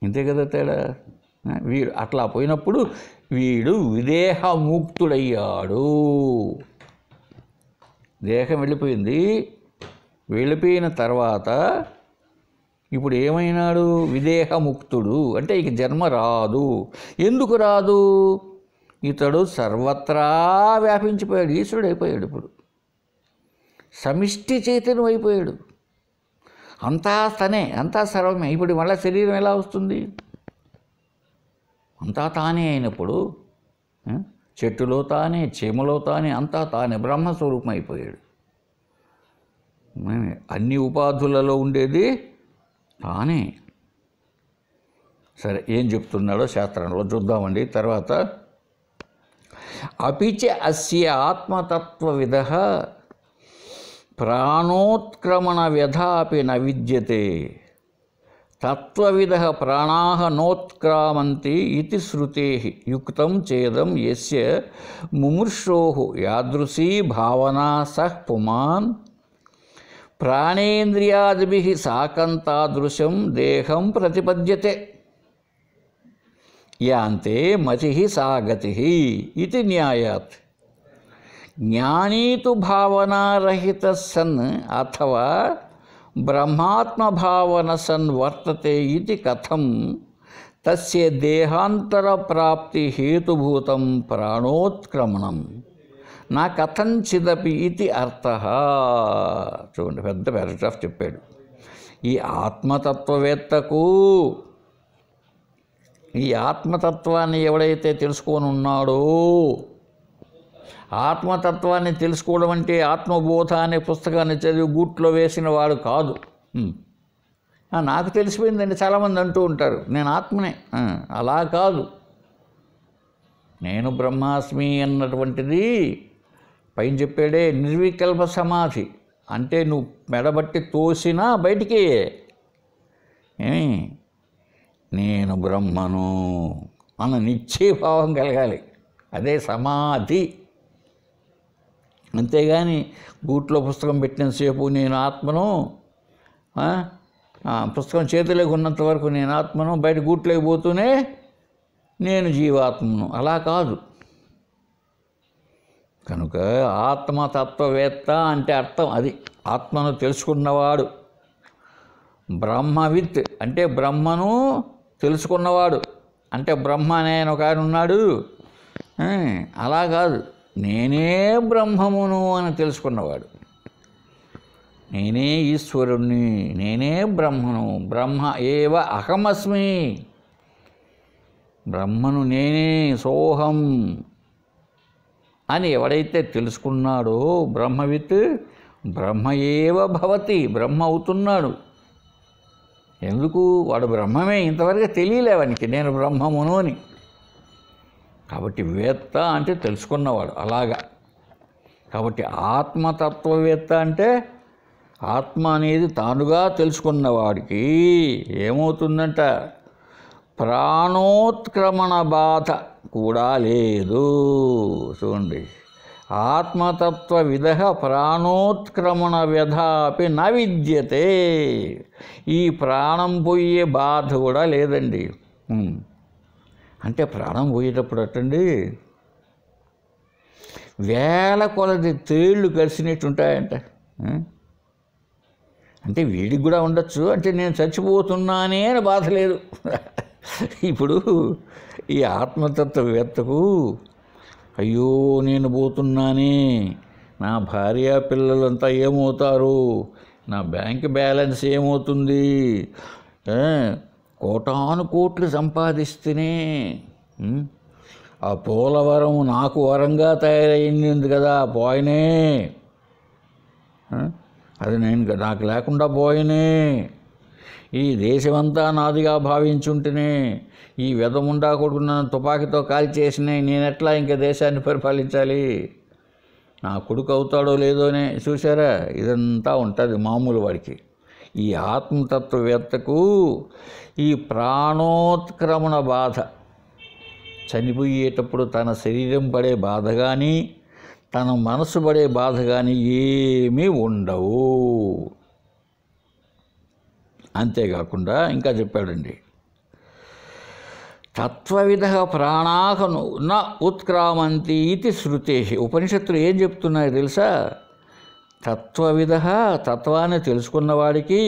ఇంతే కదా తేడా. వీడు అట్లా పోయినప్పుడు వీడు విదేహముక్తుడయ్యాడు. దేహం వెళ్ళిపోయింది, వెళ్ళిపోయిన తర్వాత ఇప్పుడు ఏమైనాడు? విదేహముక్తుడు. అంటే ఇక జన్మ రాదు. ఎందుకు రాదు? ఇతడు సర్వత్రా వ్యాపించిపోయాడు, ఈశ్వరుడు అయిపోయాడు. ఇప్పుడు సమిష్టి చైతన్యం అయిపోయాడు. అంతా తనే, అంతా సర్వమే. ఇప్పుడు మళ్ళీ శరీరం ఎలా వస్తుంది? అంతా తానే అయినప్పుడు చెట్టులో తానే, చీమలో తానే, అంతా తానే బ్రహ్మస్వరూపం అయిపోయాడు. అన్ని ఉపాధులలో ఉండేది తానే. సరే, ఏం చెప్తున్నాడో శాస్త్రంలో చూద్దామండి. తర్వాత అపిచ అస్య ఆత్మతత్వవిదః ప్రాణోత్క్రమణ వ్యథాపి న విద్యతే తత్వవిదః ప్రాణాః నోత్క్రామంతి ఇతి శ్రుతేః యుక్తం చేదం యస్య ముముర్షోః యాదృశీ భావనా సః పుమాన్ ప్రాణేంద్రియాదిభిః సాకం తాదృశం దేహం ప్రతిపద్యతే యాంతే మతిః సా గతిః ఇతి న్యాయాత్. జ్ఞానీ తు భావనారహితః సన్ అథవా బ్రహ్మాత్మభావన సన్ వర్తతే ఇతి కథం తస్య దేహాంతర ప్రాప్తి హేతుభూతం ప్రాణోత్క్రమణం నా కథంచిదపి ఇది అర్థః. చూడండి, పెద్ద పారాగ్రాఫ్ చెప్పాడు. ఈ ఆత్మతత్వవేత్తకు, ఈ ఆత్మతత్వాన్ని ఎవడైతే తెలుసుకొని ఉన్నాడో, ఆత్మతత్వాన్ని తెలుసుకోవడం అంటే ఆత్మబోధ అనే పుస్తకాన్ని చదివి గూట్లో వేసిన వాడు కాదు. నాకు తెలిసిపోయిందండి చాలామంది అంటూ ఉంటారు, నేను ఆత్మనే. అలా కాదు. నేను బ్రహ్మాస్మి అన్నటువంటిది పైన చెప్పాడే నిర్వికల్ప సమాధి. అంటే నువ్వు మెడబట్టి తోసినా బయటికి నేను బ్రహ్మను అన్న నిశ్చయభావం కలగాలి. అదే సమాధి. అంతేగాని గూట్లో పుస్తకం పెట్టినంతసేపు నేను ఆత్మను, పుస్తకం చేతిలోకి ఉన్నంత వరకు నేను ఆత్మను, బయట గూట్లోకి పోతూనే నేను జీవాత్మను, అలా కాదు. కనుక ఆత్మతత్వవేత్త అంటే అర్థం అది, ఆత్మను తెలుసుకున్నవాడు. బ్రహ్మవిత్ అంటే బ్రహ్మను తెలుసుకున్నవాడు. అంటే బ్రహ్మ అనే ఒక ఆయన ఉన్నాడు, అలా కాదు. నేనే బ్రహ్మమును అని తెలుసుకున్నవాడు. నేనే ఈశ్వరుణ్ణి, నేనే బ్రహ్మను, బ్రహ్మ ఏవ అహమస్మి, బ్రహ్మను నేనే, సోహం అని ఎవడైతే తెలుసుకున్నాడో బ్రహ్మవిత్, బ్రహ్మ ఏవ భవతి, బ్రహ్మ అవుతున్నాడు. ఎందుకు? వాడు బ్రహ్మమే, ఇంతవరకు తెలియలేవానికి నేను బ్రహ్మమును అని. కాబట్టి వేత్త అంటే తెలుసుకున్నవాడు అలాగా. కాబట్టి ఆత్మతత్వవేత్త అంటే ఆత్మ అనేది తానుగా తెలుసుకున్నవాడికి ఏమవుతుందంట? ప్రాణోత్క్రమణ బాధ కూడా లేదు. చూడండి, ఆత్మతత్వవిద ప్రాణోత్క్రమణ వ్యధాపి న విద్యతే. ఈ ప్రాణం పోయే బాధ కూడా లేదండి. అంటే ప్రాణం పోయేటప్పుడు అట్టండి వేల కొలది తేళ్ళు కలిసినట్టు ఉంటాయంట. అంటే వీడికి కూడా ఉండొచ్చు, అంటే నేను చచ్చిపోతున్నానే అని బాధ లేదు. ఇప్పుడు ఈ ఆత్మతత్వవేత్తకు అయ్యో నేను పోతున్నానే, నా భార్య పిల్లలంతా ఏమవుతారు, నా బ్యాంక్ బ్యాలెన్స్ ఏమవుతుంది, కోటాను కోట్లు సంపాదిస్తేనే ఆ పోలవరం నాకు వరంగా తయారైంది కదా, పోయినే అది నాకు లేకుండా పోయినే, ఈ దేశమంతా నాదిగా భావించుంటేనే ఈ వెదముండా కొడుకు నన్ను తుపాకీతో కాల్చేసినాయి, నేనెట్లా ఇంకా దేశాన్ని పరిపాలించాలి, నా కొడుకు అవుతాడో లేదోనే. చూసారా, ఇదంతా ఉంటుంది మామూలు వాడికి. ఈ ఆత్మతత్వవేత్తకు ఈ ప్రాణోత్క్రమణ బాధ, చనిపోయేటప్పుడు తన శరీరం పడే బాధ కానీ తన మనసు పడే బాధ కానీ ఏమీ ఉండవు. అంతేకాకుండా ఇంకా చెప్పాడండి, తత్వవిధ ప్రాణాహ న ఉత్క్రామంతి ఇది శృతే. ఉపనిషత్తులు ఏం చెప్తున్నాయి తెలుసా? తత్వవిధ, తత్వాన్ని తెలుసుకున్నవాడికి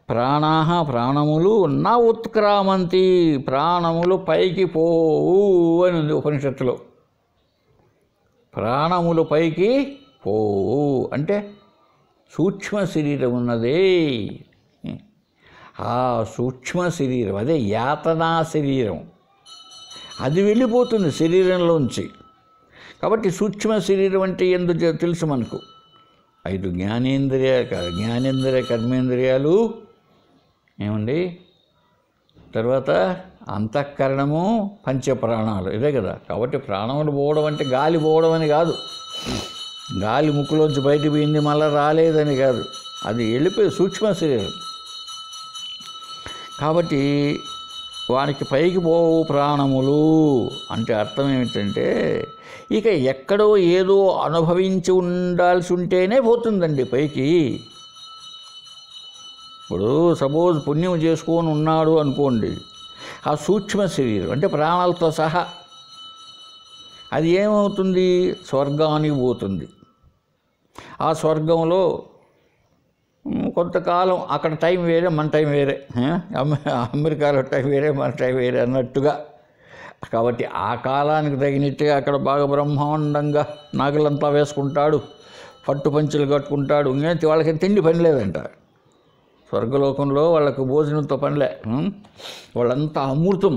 ప్రాణాహ, ప్రాణములు న ఉత్క్రామంతి, ప్రాణములు పైకి పోవు అని ఉంది ఉపనిషత్తులో. ప్రాణములు పైకి పోవు అంటే సూక్ష్మ శరీరం ఉన్నదే, ఆ సూక్ష్మ శరీరం అదే యాతనా శరీరం, అది వెళ్ళిపోతుంది శరీరంలోంచి. కాబట్టి సూక్ష్మ శరీరం అంటే ఎందుకు తెలుసు మనకు? 5 జ్ఞానేంద్రియ కర్మేంద్రియాలు ఏమండి, తర్వాత అంతఃకరణము, పంచప్రాణాలు, ఇదే కదా. కాబట్టి ప్రాణములు పోవడం అంటే గాలి పోవడం అని కాదు, గాలి ముక్కులోంచి బయట పోయింది మళ్ళీ రాలేదని కాదు, అది వెళ్ళిపోయి సూక్ష్మ శరీరం. కాబట్టి వానికి పైకి పోవు ప్రాణములు అంటే అర్థం ఏమిటంటే ఇక ఎక్కడో ఏదో అనుభవించి ఉండాల్సి ఉంటేనే పోతుందండి పైకి. ఇప్పుడు సపోజ్ పుణ్యం చేసుకొని ఉన్నాడు అనుకోండి, ఆ సూక్ష్మ శరీరం అంటే ప్రాణాలతో సహా అది ఏమవుతుంది? స్వర్గానికి పోతుంది. ఆ స్వర్గంలో కొంతకాలం అక్కడ టైం వేరే, మన టైం వేరే, అమెరికాలో టైం వేరే, మన టైం వేరే అన్నట్టుగా. కాబట్టి ఆ కాలానికి తగినట్టుగా అక్కడ బాగా బ్రహ్మాండంగా నాగలంతా వేసుకుంటాడు, పట్టు పంచులు కట్టుకుంటాడు. ఇంకేంటి వాళ్ళకి తిండి పని లేదంట స్వర్గలోకంలో, వాళ్ళకు భోజనంతో పనిలే, వాళ్ళంతా అమృతం.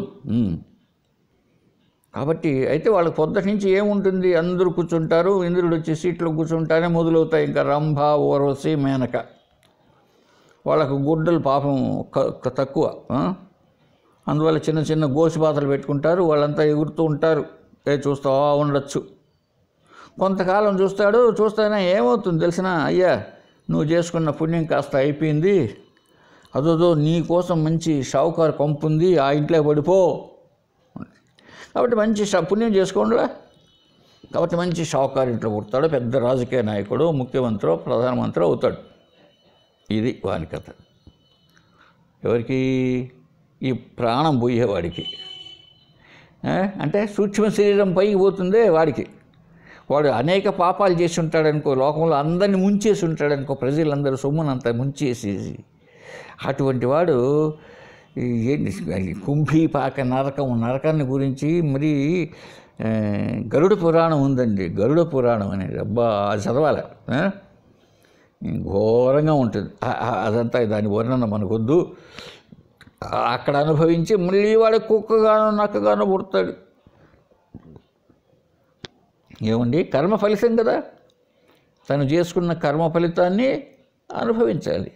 కాబట్టి అయితే వాళ్ళకి పొద్దుటి నుంచి ఏముంటుంది, అందరూ కూర్చుంటారు, ఇంద్రుడు వచ్చి సీట్లో కూర్చుంటానే మొదలవుతాయి ఇంకా రంభ, ఊర్వశి, మేనక. వాళ్ళకు గుడ్డలు పాపం తక్కువ, అందువల్ల చిన్న చిన్న గోసిపాతలు పెట్టుకుంటారు, వాళ్ళంతా ఎగురుతూ ఉంటారు. చూస్తావా ఉండొచ్చు. కొంతకాలం చూస్తానే ఏమవుతుంది తెలిసిన, అయ్యా నువ్వు చేసుకున్న పుణ్యం కాస్త అయిపోయింది, అదో నీ కోసం మంచి షావుకారు పంపుంది, ఆ ఇంట్లో పడిపో. కాబట్టి మంచి పుణ్యం చేసుకోండిలా. కాబట్టి మంచి షావుకారు ఇంట్లో పుడతాడు, పెద్ద రాజకీయ నాయకుడు, ముఖ్యమంత్రి, ప్రధానమంత్రి అవుతాడు. ఇది వాని కథ. ఎవరికి? ఈ ప్రాణం పోయేవాడికి. అంటే సూక్ష్మ శరీరం పైకి పోతుందే వాడికి. వాడు అనేక పాపాలు చేసి ఉంటాడనుకో, లోకంలో అందరినీ ముంచేసి ఉంటాడనుకో, ప్రజలందరూ సొమ్మునంతా ముంచేసి. అటువంటి వాడు కుంభీపాక నరకాన్ని గురించి మరి గరుడ పురాణం ఉందండి. గరుడ పురాణం అనేది అబ్బా అది చదవాలి, ఘోరంగా ఉంటుంది. అదంతా దాని వర్ణన మనకొద్దు. అక్కడ అనుభవించి మళ్ళీ వాడు కుక్కగానో నక్కగానో పుడతాడు. ఏమండి, కర్మ ఫలితం కదా. తను చేసుకున్న కర్మ ఫలితాన్ని అనుభవించాలి.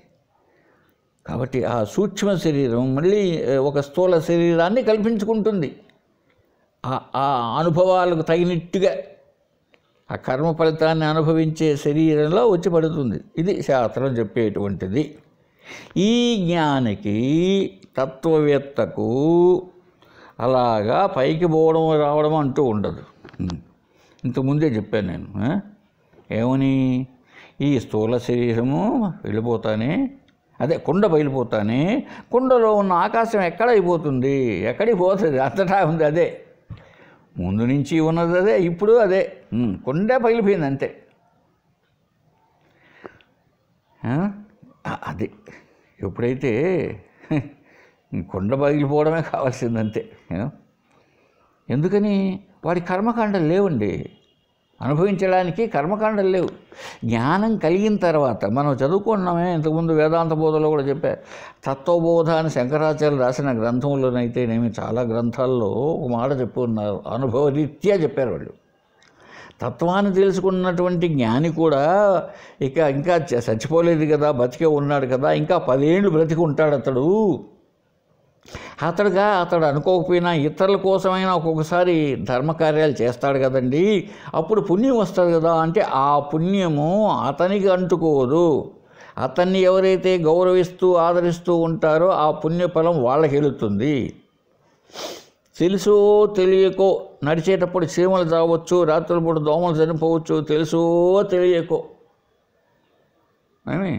కాబట్టి ఆ సూక్ష్మ శరీరం మళ్ళీ ఒక స్థూల శరీరాన్ని కల్పించుకుంటుంది. ఆ అనుభవాలకు తగినట్టుగా ఆ కర్మ ఫలితాన్ని అనుభవించే శరీరంలో వచ్చి పడుతుంది. ఇది శాస్త్రం చెప్పేటువంటిది. ఈ జ్ఞానికి, తత్వవేత్తకు అలాగా పైకి పోవడం రావడం అంటూ ఉండదు. ఇంతకుముందే చెప్పాను నేను. ఏమని? ఈ స్థూల శరీరము వెళ్ళిపోతానే, అదే కుండ బయలుపోతానే కుండలో ఉన్న ఆకాశం ఎక్కడైపోతుంది? ఎక్కడికి పోతుంది? అంతటా ఉంది అదే. ముందు నుంచి ఉన్నది అదే, ఇప్పుడు అదే. కుండ పగిలిపోయింది అంతే. అది ఎప్పుడైతే కుండ పగిలిపోవడమే కావాల్సిందంతే. ఎందుకని? వాడి కర్మకాండలు లేవండి, అనుభవించడానికి కర్మకాండలు లేవు. జ్ఞానం కలిగిన తర్వాత మనం చదువుకున్నామే, ఇంతకుముందు వేదాంత బోధలో కూడా చెప్పా. తత్వబోధ అని శంకరాచార్యులు రాసిన గ్రంథంలోనైతేనేమి చాలా గ్రంథాల్లో ఒక మాట చెప్పి ఉన్నారు, అనుభవరీత్యా చెప్పారు వాళ్ళు. తత్వాన్ని తెలుసుకున్నటువంటి జ్ఞాని కూడా ఇంకా చచ్చిపోలేదు కదా, బతికే ఉన్నాడు కదా, ఇంకా 10 ఏళ్ళు బ్రతికి ఉంటాడు అతడు. అతడు అనుకోకపోయినా ఇతరుల కోసమైనా ఒక్కొక్కసారి ధర్మకార్యాలు చేస్తాడు కదండి, అప్పుడు పుణ్యం వస్తుంది కదా. అంటే ఆ పుణ్యము అతనికి అంటుకోదు. అతన్ని ఎవరైతే గౌరవిస్తూ ఆదరిస్తూ ఉంటారో ఆ పుణ్యఫలం వాళ్ళకి వెళుతుంది. తెలుసో తెలియకో నడిచేటప్పుడు చీమలు చావచ్చు, రాత్రులపూట దోమలు చనిపోవచ్చు, తెలుసో తెలియకో అని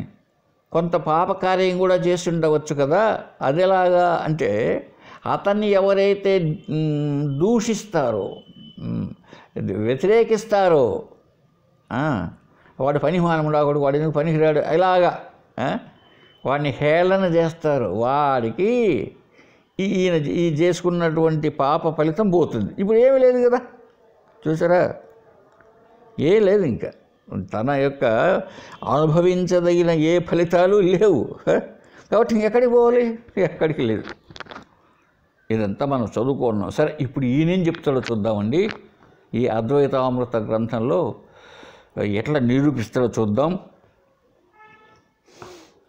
కొంత పాపకార్యం కూడా చేసి ఉండవచ్చు కదా. అదేలాగా అంటే అతన్ని ఎవరైతే దూషిస్తారో, వ్యతిరేకిస్తారో, వాడు పనిమానముడు, వాడు ఎందుకు పనికిరాడు, ఇలాగా వాడిని హేళన చేస్తారు, వాడికి ఈ చేసుకున్నటువంటి పాప ఫలితం పోతుంది. ఇప్పుడు ఏమీ లేదు కదా, చూసారా? ఏ లేదు, ఇంకా తన యొక్క అనుభవించదగిన ఏ ఫలితాలు లేవు. కాబట్టి ఇంకెక్కడికి పోవాలి? ఎక్కడికి లేదు. ఇదంతా మనం చదువుకున్నాం. సరే, ఇప్పుడు ఈయనేం చెప్తాడో చూద్దామండి. ఈ అద్వైతామృత గ్రంథంలో ఎట్లా నిరూపిస్తాడో చూద్దాం.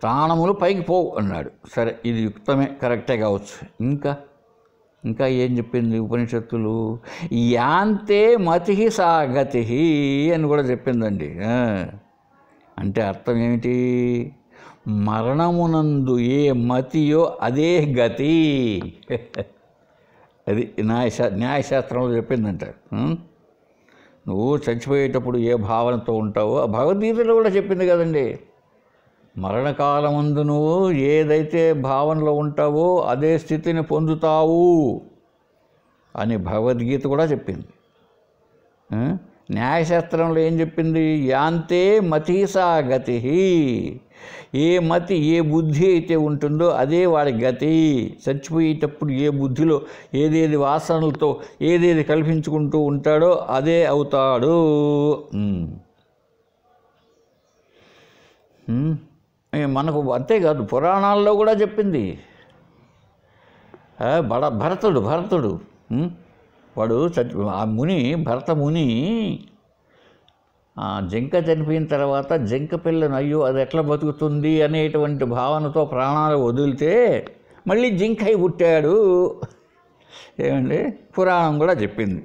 ప్రాణములు పైకి పోవు అన్నాడు. సరే, ఇది యుక్తమే, కరెక్టే కావచ్చు. ఇంకా ఏం చెప్పింది ఉపనిషత్తులు? యాంతే మతి సా గతి అని కూడా చెప్పిందండి. అంటే అర్థం ఏమిటి? మరణమునందు ఏ మతియో అదే గతి. అది న్యాయశాస్త్రంలో చెప్పిందంట. నువ్వు చచ్చిపోయేటప్పుడు ఏ భావనతో ఉంటావో ఆ భగవద్గీతలో కూడా చెప్పింది కదండి. మరణకాలముందు నువ్వు ఏదైతే భావనలో ఉంటావో అదే స్థితిని పొందుతావు అని భగవద్గీత కూడా చెప్పింది. న్యాయశాస్త్రంలో ఏం చెప్పింది? యాంతే మతిసా గతి. ఏ మతి, ఏ బుద్ధి అయితే ఉంటుందో అదే వాడి గతి. చచ్చిపోయేటప్పుడు ఏ బుద్ధిలో ఏదేది వాసనలతో ఏదేది కల్పించుకుంటూ ఉంటాడో అదే అవుతాడు. మనకు అంతేకాదు, పురాణాల్లో కూడా చెప్పింది. భరతుడు వాడు ఆ ముని, భరత ముని జింక చనిపోయిన తర్వాత జింక పిల్లను అయ్యో అది ఎట్లా బతుకుతుంది అనేటువంటి భావనతో ప్రాణాలు వదిలితే మళ్ళీ జింకై పుట్టాడు. ఏమండి, పురాణం కూడా చెప్పింది,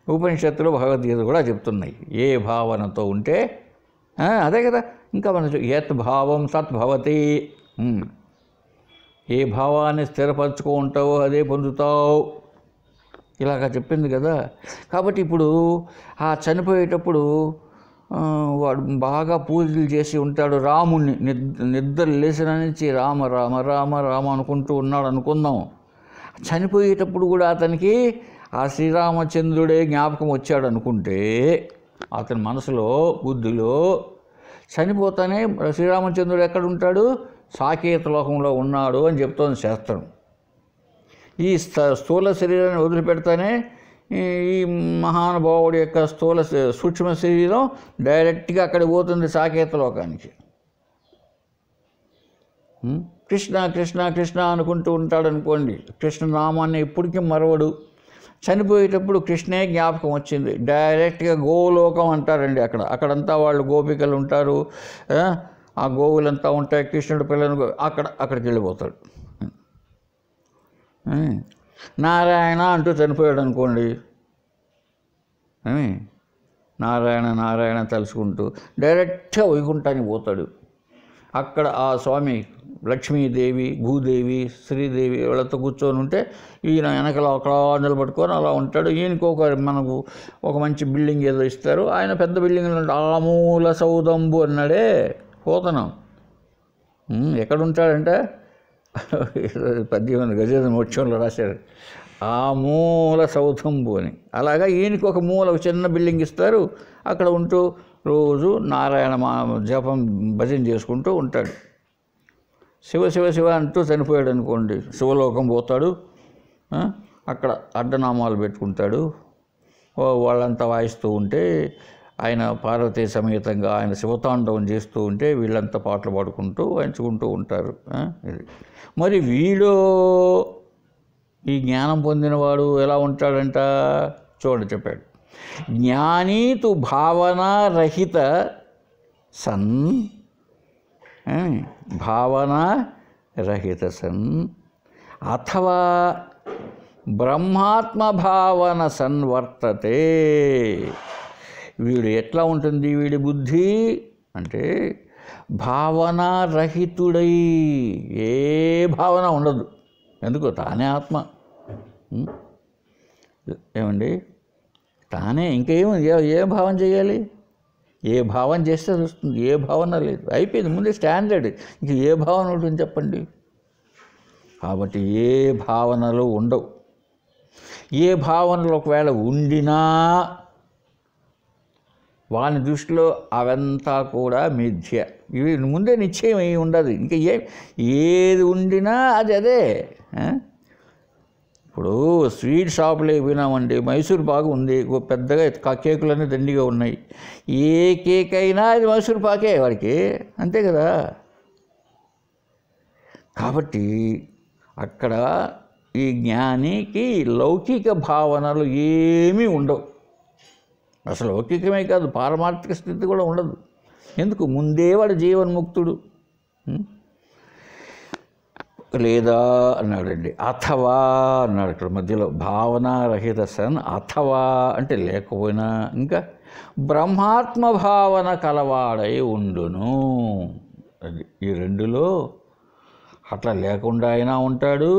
ఉపనిషత్తులు భగవద్గీత కూడా చెప్తున్నాయి. ఏ భావనతో ఉంటే అదే కదా. ఇంకా మనం యత్ భావం సద్భవతి. ఏ భావాన్ని స్థిరపరచుకుంటావో అదే పొందుతావు, ఇలాగా చెప్పింది కదా. కాబట్టి ఇప్పుడు ఆ చనిపోయేటప్పుడు వాడు బాగా పూజలు చేసి ఉంటాడు. రాముణ్ణి నిద్ర లేచిన నుంచి రామ రామ రామ రామ అనుకుంటూ ఉన్నాడు అనుకుందాం. చనిపోయేటప్పుడు కూడా అతనికి ఆ శ్రీరామచంద్రుడే జ్ఞాపకం వచ్చాడు అనుకుంటే అతని మనసులో, బుద్ధిలో చనిపోతానే శ్రీరామచంద్రుడు ఎక్కడుంటాడు? సాకేత లోకంలో ఉన్నాడు అని చెప్తోంది శాస్త్రం. ఈ స్థూల శరీరాన్ని వదిలిపెడతానే ఈ మహానుభావుడి యొక్క సూక్ష్మ శరీరం డైరెక్ట్గా అక్కడికి పోతుంది, సాకేత లోకానికి. కృష్ణ కృష్ణ కృష్ణ అనుకుంటూ ఉంటాడు అనుకోండి, కృష్ణనామాన్ని ఎప్పటికీ మరవడు. చనిపోయేటప్పుడు కృష్ణే జ్ఞాపకం వచ్చింది. డైరెక్ట్గా గోలోకం అంటారండి. అక్కడంతా వాళ్ళు గోపికలు ఉంటారు, ఆ గోవులంతా ఉంటాయి, కృష్ణుడు పిల్లలు అక్కడికి వెళ్ళిపోతాడు. నారాయణ అంటూ చనిపోయాడు అనుకోండి, నారాయణ నారాయణ తలుచుకుంటూ డైరెక్ట్గా వైకుంఠానికి పోతాడు. అక్కడ ఆ స్వామి లక్ష్మీదేవి, భూదేవి, శ్రీదేవి వాళ్ళతో కూర్చొని ఉంటే ఈయన వెనకల అక్కడ నిలబడుకొని అలా ఉంటాడు. ఈయనకు మనకు ఒక మంచి బిల్డింగ్ ఏదో ఇస్తారు. ఆయన పెద్ద బిల్డింగ్ ఆమూల సౌదంబు అన్నాడే పోతనం. ఎక్కడుంటాడంటే 18 గజేంద్ర మోక్షంలో రాశారు, ఆమూల సౌదంబు అని. అలాగా ఈయనకి ఒక మూల ఒక చిన్న బిల్డింగ్ ఇస్తారు. అక్కడ ఉంటూ రోజు నారాయణ జపం భజన చేసుకుంటూ ఉంటాడు. శివ శివ శివ అంటూ చనిపోయాడు అనుకోండి, శివలోకం పోతాడు. అక్కడ అడ్డనామాలు పెట్టుకుంటాడు. వాళ్ళంతా వాయిస్తూ ఉంటే ఆయన పార్వతీ సమేతంగా ఆయన శివతాండవం చేస్తూ ఉంటే వీళ్ళంతా పాటలు పాడుకుంటూ వాయించుకుంటూ ఉంటారు. ఇది మరి వీడు ఈ జ్ఞానం పొందినవాడు ఎలా ఉంటాడంట చూడండి, చెప్పాడు. జ్ఞానీతు భావనారహిత సన్, భావనారహిత సన్ అథవా బ్రహ్మాత్మ భావన సన్వర్తతే. వీడు ఎట్లా ఉంటుంది వీడి బుద్ధి అంటే భావనారహితుడై, ఏ భావన ఉండదు. ఎందుకు? తానే ఆత్మ. ఏమండి, తానే ఏ భావం చేయాలి? ఏ భావం చేస్తే అది వస్తుంది. ఏ భావన లేదు, అయిపోయింది. ముందే స్టాండర్డ్. ఇంక ఏ భావన ఉంటుంది చెప్పండి? కాబట్టి ఏ భావనలు ఉండవు. ఏ భావనలు ఒకవేళ ఉండినా వాని దృష్టిలో అవంతా కూడా మిథ్య. ఇవి ముందే నిశ్చయం అయి ఉండదు. ఇంకా ఏది ఉండినా అది అదే. ఇప్పుడు స్వీట్ షాపులో పోయినామండి, మైసూర్ పాకు ఉంది, పెద్దగా కేకులన్నీ దండిగా ఉన్నాయి. ఏ కేక్ అయినా అది మైసూర్ పాకే వాడికి, అంతే కదా. కాబట్టి అక్కడ ఈ జ్ఞానికి లౌకిక భావనలు ఏమీ ఉండవు. అసలు లౌకికమే కాదు, పారమార్థిక స్థితి కూడా ఉండదు. ఎందుకు? ముందే వాడు జీవన్ముక్తుడు. లేదా అన్నాడండి, అథవా అన్నాడు ఇక్కడ మధ్యలో. భావనారహిత సన్ అథవా అంటే లేకపోయినా ఇంకా బ్రహ్మాత్మ భావన కలవాడై ఉండును. అది ఈ రెండులో అట్లా లేకుండా అయినా ఉంటాడు,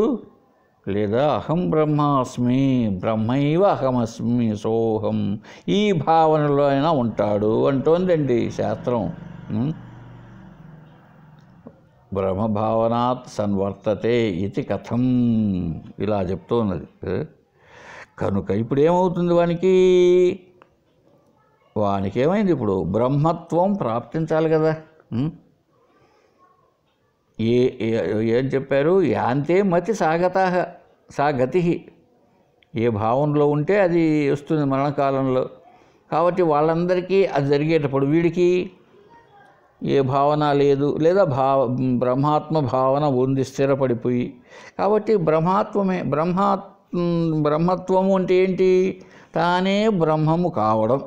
లేదా అహం బ్రహ్మాస్మి బ్రహ్మైవ అహమస్మి సోహం ఈ భావనలో అయినా ఉంటాడు అంటోందండి శాస్త్రం. బ్రహ్మభావనాత్ సన్వర్తతే ఇది కథం, ఇలా చెప్తున్నది. కనుక ఇప్పుడు ఏమవుతుంది వానికి ఏమైంది? ఇప్పుడు బ్రహ్మత్వం ప్రాప్తించాలి కదా. ఏం చెప్పారు? యాంతే మతి సా గతి. ఏ భావనలో ఉంటే అది వస్తుంది మరణకాలంలో. కాబట్టి వాళ్ళందరికీ అది జరిగేటప్పుడు వీడికి ఏ భావన లేదు, లేదా బ్రహ్మాత్మ భావన ఉంది స్థిరపడిపోయి. కాబట్టి బ్రహ్మత్వము అంటే ఏంటి? తానే బ్రహ్మము కావడం.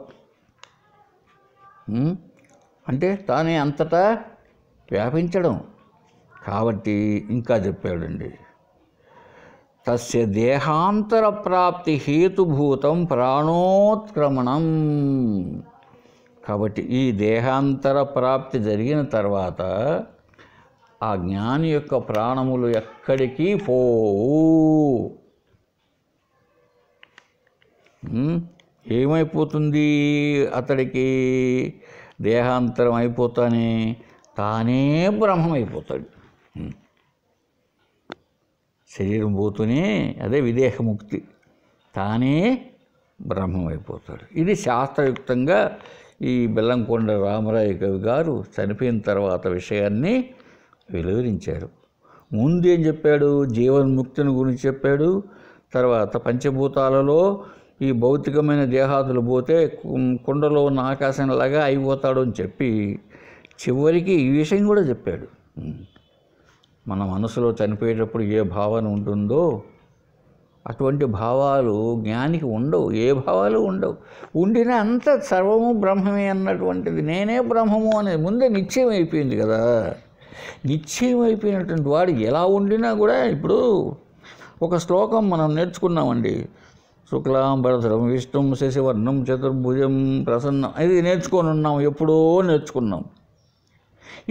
అంటే తానే అంతటా వ్యాపించడం. కాబట్టి ఇంకా చెప్పాడండి, తస్య దేహాంతర ప్రాప్తి హేతుభూతం ప్రాణోత్క్రమణం. కాబట్టి ఈ దేహాంతర ప్రాప్తి జరిగిన తర్వాత ఆ జ్ఞాని యొక్క ప్రాణములు ఎక్కడికి పోవు. ఏమైపోతుంది అతడికి? దేహాంతరం అయిపోతానే తానే బ్రహ్మమైపోతాడు. శరీరం పోతూనే అదే విదేహముక్తి, తానే బ్రహ్మమైపోతాడు. ఇది శాస్త్రయుక్తంగా ఈ బెల్లంకొండ రామరాయ కవి గారు చనిపోయిన తర్వాత విషయాన్ని వెలువరించారు. ముందేం చెప్పాడు? జీవన్ముక్తిని గురించి చెప్పాడు. తర్వాత పంచభూతాలలో ఈ భౌతికమైన దేహాదులు పోతే కుండలో ఉన్న ఆకాశంలాగా అయిపోతాడు అని చెప్పి చివరికి ఈ విషయం కూడా చెప్పాడు. మన మనసులో చనిపోయేటప్పుడు ఏ భావన ఉంటుందో అటువంటి భావాలు జ్ఞానికి ఉండవు, ఏ భావాలు ఉండవు. ఉండినా అంత సర్వము బ్రహ్మమే అన్నటువంటిది, నేనే బ్రహ్మము అనేది ముందే నిశ్చయం అయిపోయింది కదా. నిశ్చయం అయిపోయినటువంటి వాడు ఎలా ఉండినా కూడా, ఇప్పుడు ఒక శ్లోకం మనం నేర్చుకున్నామండి, శుక్లాంబరధరం విష్ణుం శశివర్ణం చతుర్భుజం ప్రసన్నం, ఇది నేర్చుకొని ఉన్నాం, ఎప్పుడో నేర్చుకున్నాం.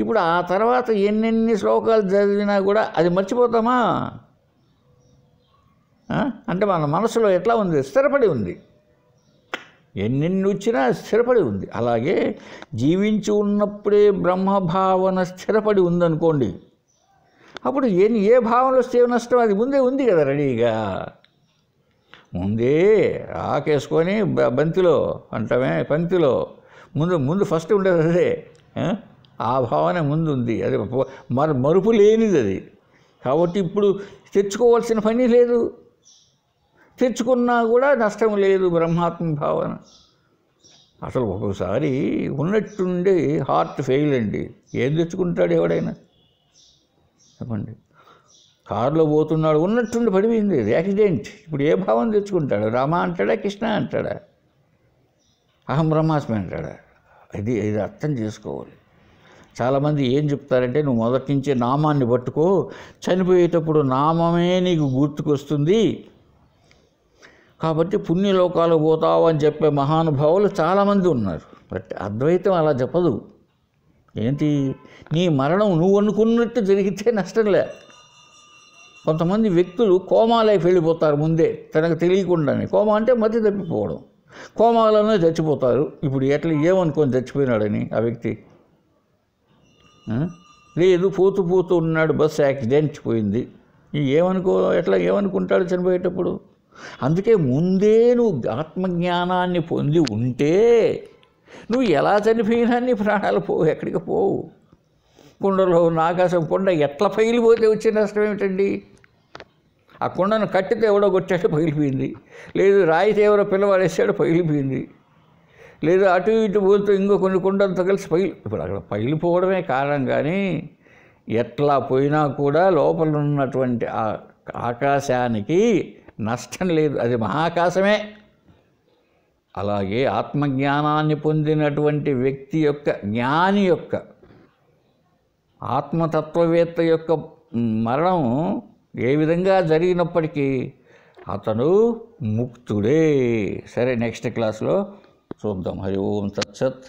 ఇప్పుడు ఆ తర్వాత ఎన్నెన్ని శ్లోకాలు చదివినా కూడా అది మర్చిపోతామా? అంటే మన మనసులో ఎట్లా ఉంది? స్థిరపడి ఉంది. ఎన్నెన్ని వచ్చినా స్థిరపడి ఉంది. అలాగే జీవించి ఉన్నప్పుడే బ్రహ్మభావన స్థిరపడి ఉందనుకోండి, అప్పుడు ఏ భావనలో వస్తే నష్టం? అది ముందే ఉంది కదా రెడీగా. ముందే ఆకేసుకొని బంతిలో అంటామే, పంక్తిలో ముందు ఫస్ట్ ఉండేది అదే. ఆ భావన ముందు ఉంది, అది మరుపు లేనిది అది. కాబట్టి ఇప్పుడు తెచ్చుకోవాల్సిన పని లేదు, తెచ్చుకున్నా కూడా నష్టం లేదు బ్రహ్మాత్మ భావన. అసలు ఒక్కోసారి ఉన్నట్టుండి హార్ట్ ఫెయిల్ అండి, ఏం తెచ్చుకుంటాడు ఎవడైనా చెప్పండి? కారులో పోతున్నాడు, ఉన్నట్టుండి పడిపోయింది, యాక్సిడెంట్. ఇప్పుడు ఏ భావం తెచ్చుకుంటాడు? రామ అంటాడా, కృష్ణ అంటాడా, అహం బ్రహ్మాస్మి అంటాడా? ఇది అర్థం చేసుకోవాలి. చాలామంది ఏం చెప్తారంటే, నువ్వు మొదటి నుంచే నామాన్ని పట్టుకో, చనిపోయేటప్పుడు నామమే నీకు గుర్తుకొస్తుంది, కాబట్టి పుణ్యలోకాలు పోతావు అని చెప్పే మహానుభావులు చాలామంది ఉన్నారు. బట్ అద్వైతం అలా చెప్పదు. ఏంటి, నీ మరణం నువ్వు అనుకున్నట్టు జరిగితే నష్టం లే. కొంతమంది వ్యక్తులు కోమాలోకి వెళ్ళిపోతారు ముందే, తనకు తెలియకుండానే. కోమా అంటే మతి తప్పిపోవడం, కోమాలోనే చచ్చిపోతారు. ఇప్పుడు ఏమనుకొని చచ్చిపోయినాడని ఆ వ్యక్తి? లేదు, పోతూ ఉన్నాడు, బస్సు యాక్సిడెంట్ పోయింది, ఏమనుకుంటాడు చనిపోయేటప్పుడు? అందుకే ముందే నువ్వు ఆత్మజ్ఞానాన్ని పొంది ఉంటే నువ్వు ఎలా చనిపోయినా నీ ప్రాణాలు పోవు, ఎక్కడికి పోవు. కుండలో ఆకాశం కొండ ఎట్లా పగిలిపోతే వచ్చే నష్టం ఏమిటండి? ఆ కొండను కట్టితే ఎవడో కొట్టాడు, పగిలిపోయింది. లేదు, రాయితే ఎవరో పిల్లవాడేసాడు, పగిలిపోయింది. లేదు, అటు ఇటు పోతూ ఇంకో కొన్ని కొండలతో కలిసి ఇప్పుడు అక్కడ పగిలిపోవడమే కారణం. కానీ ఎట్లా పోయినా కూడా లోపల ఉన్నటువంటి ఆ ఆకాశానికి నష్టం లేదు, అది మహాకాశమే. అలాగే ఆత్మజ్ఞానాన్ని పొందినటువంటి వ్యక్తి యొక్క, జ్ఞాని యొక్క, ఆత్మతత్వవేత్త యొక్క మరణం ఏ విధంగా జరిగినప్పటికీ అతను ముక్తుడే. సరే, నెక్స్ట్ క్లాస్లో చూద్దాం. హరి ఓం తత్సత్.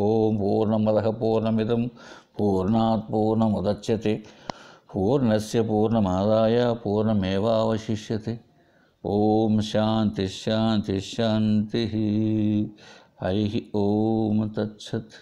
ఓం పూర్ణమదః పూర్ణమిదం పూర్ణాత్ పూర్ణముదచ్యతే పూర్ణస్య పూర్ణమాదాయ పూర్ణమేవావశిష్యతే. ఓం శాంతి శాంతి శాంతి. హరి ఓం తత్సత్.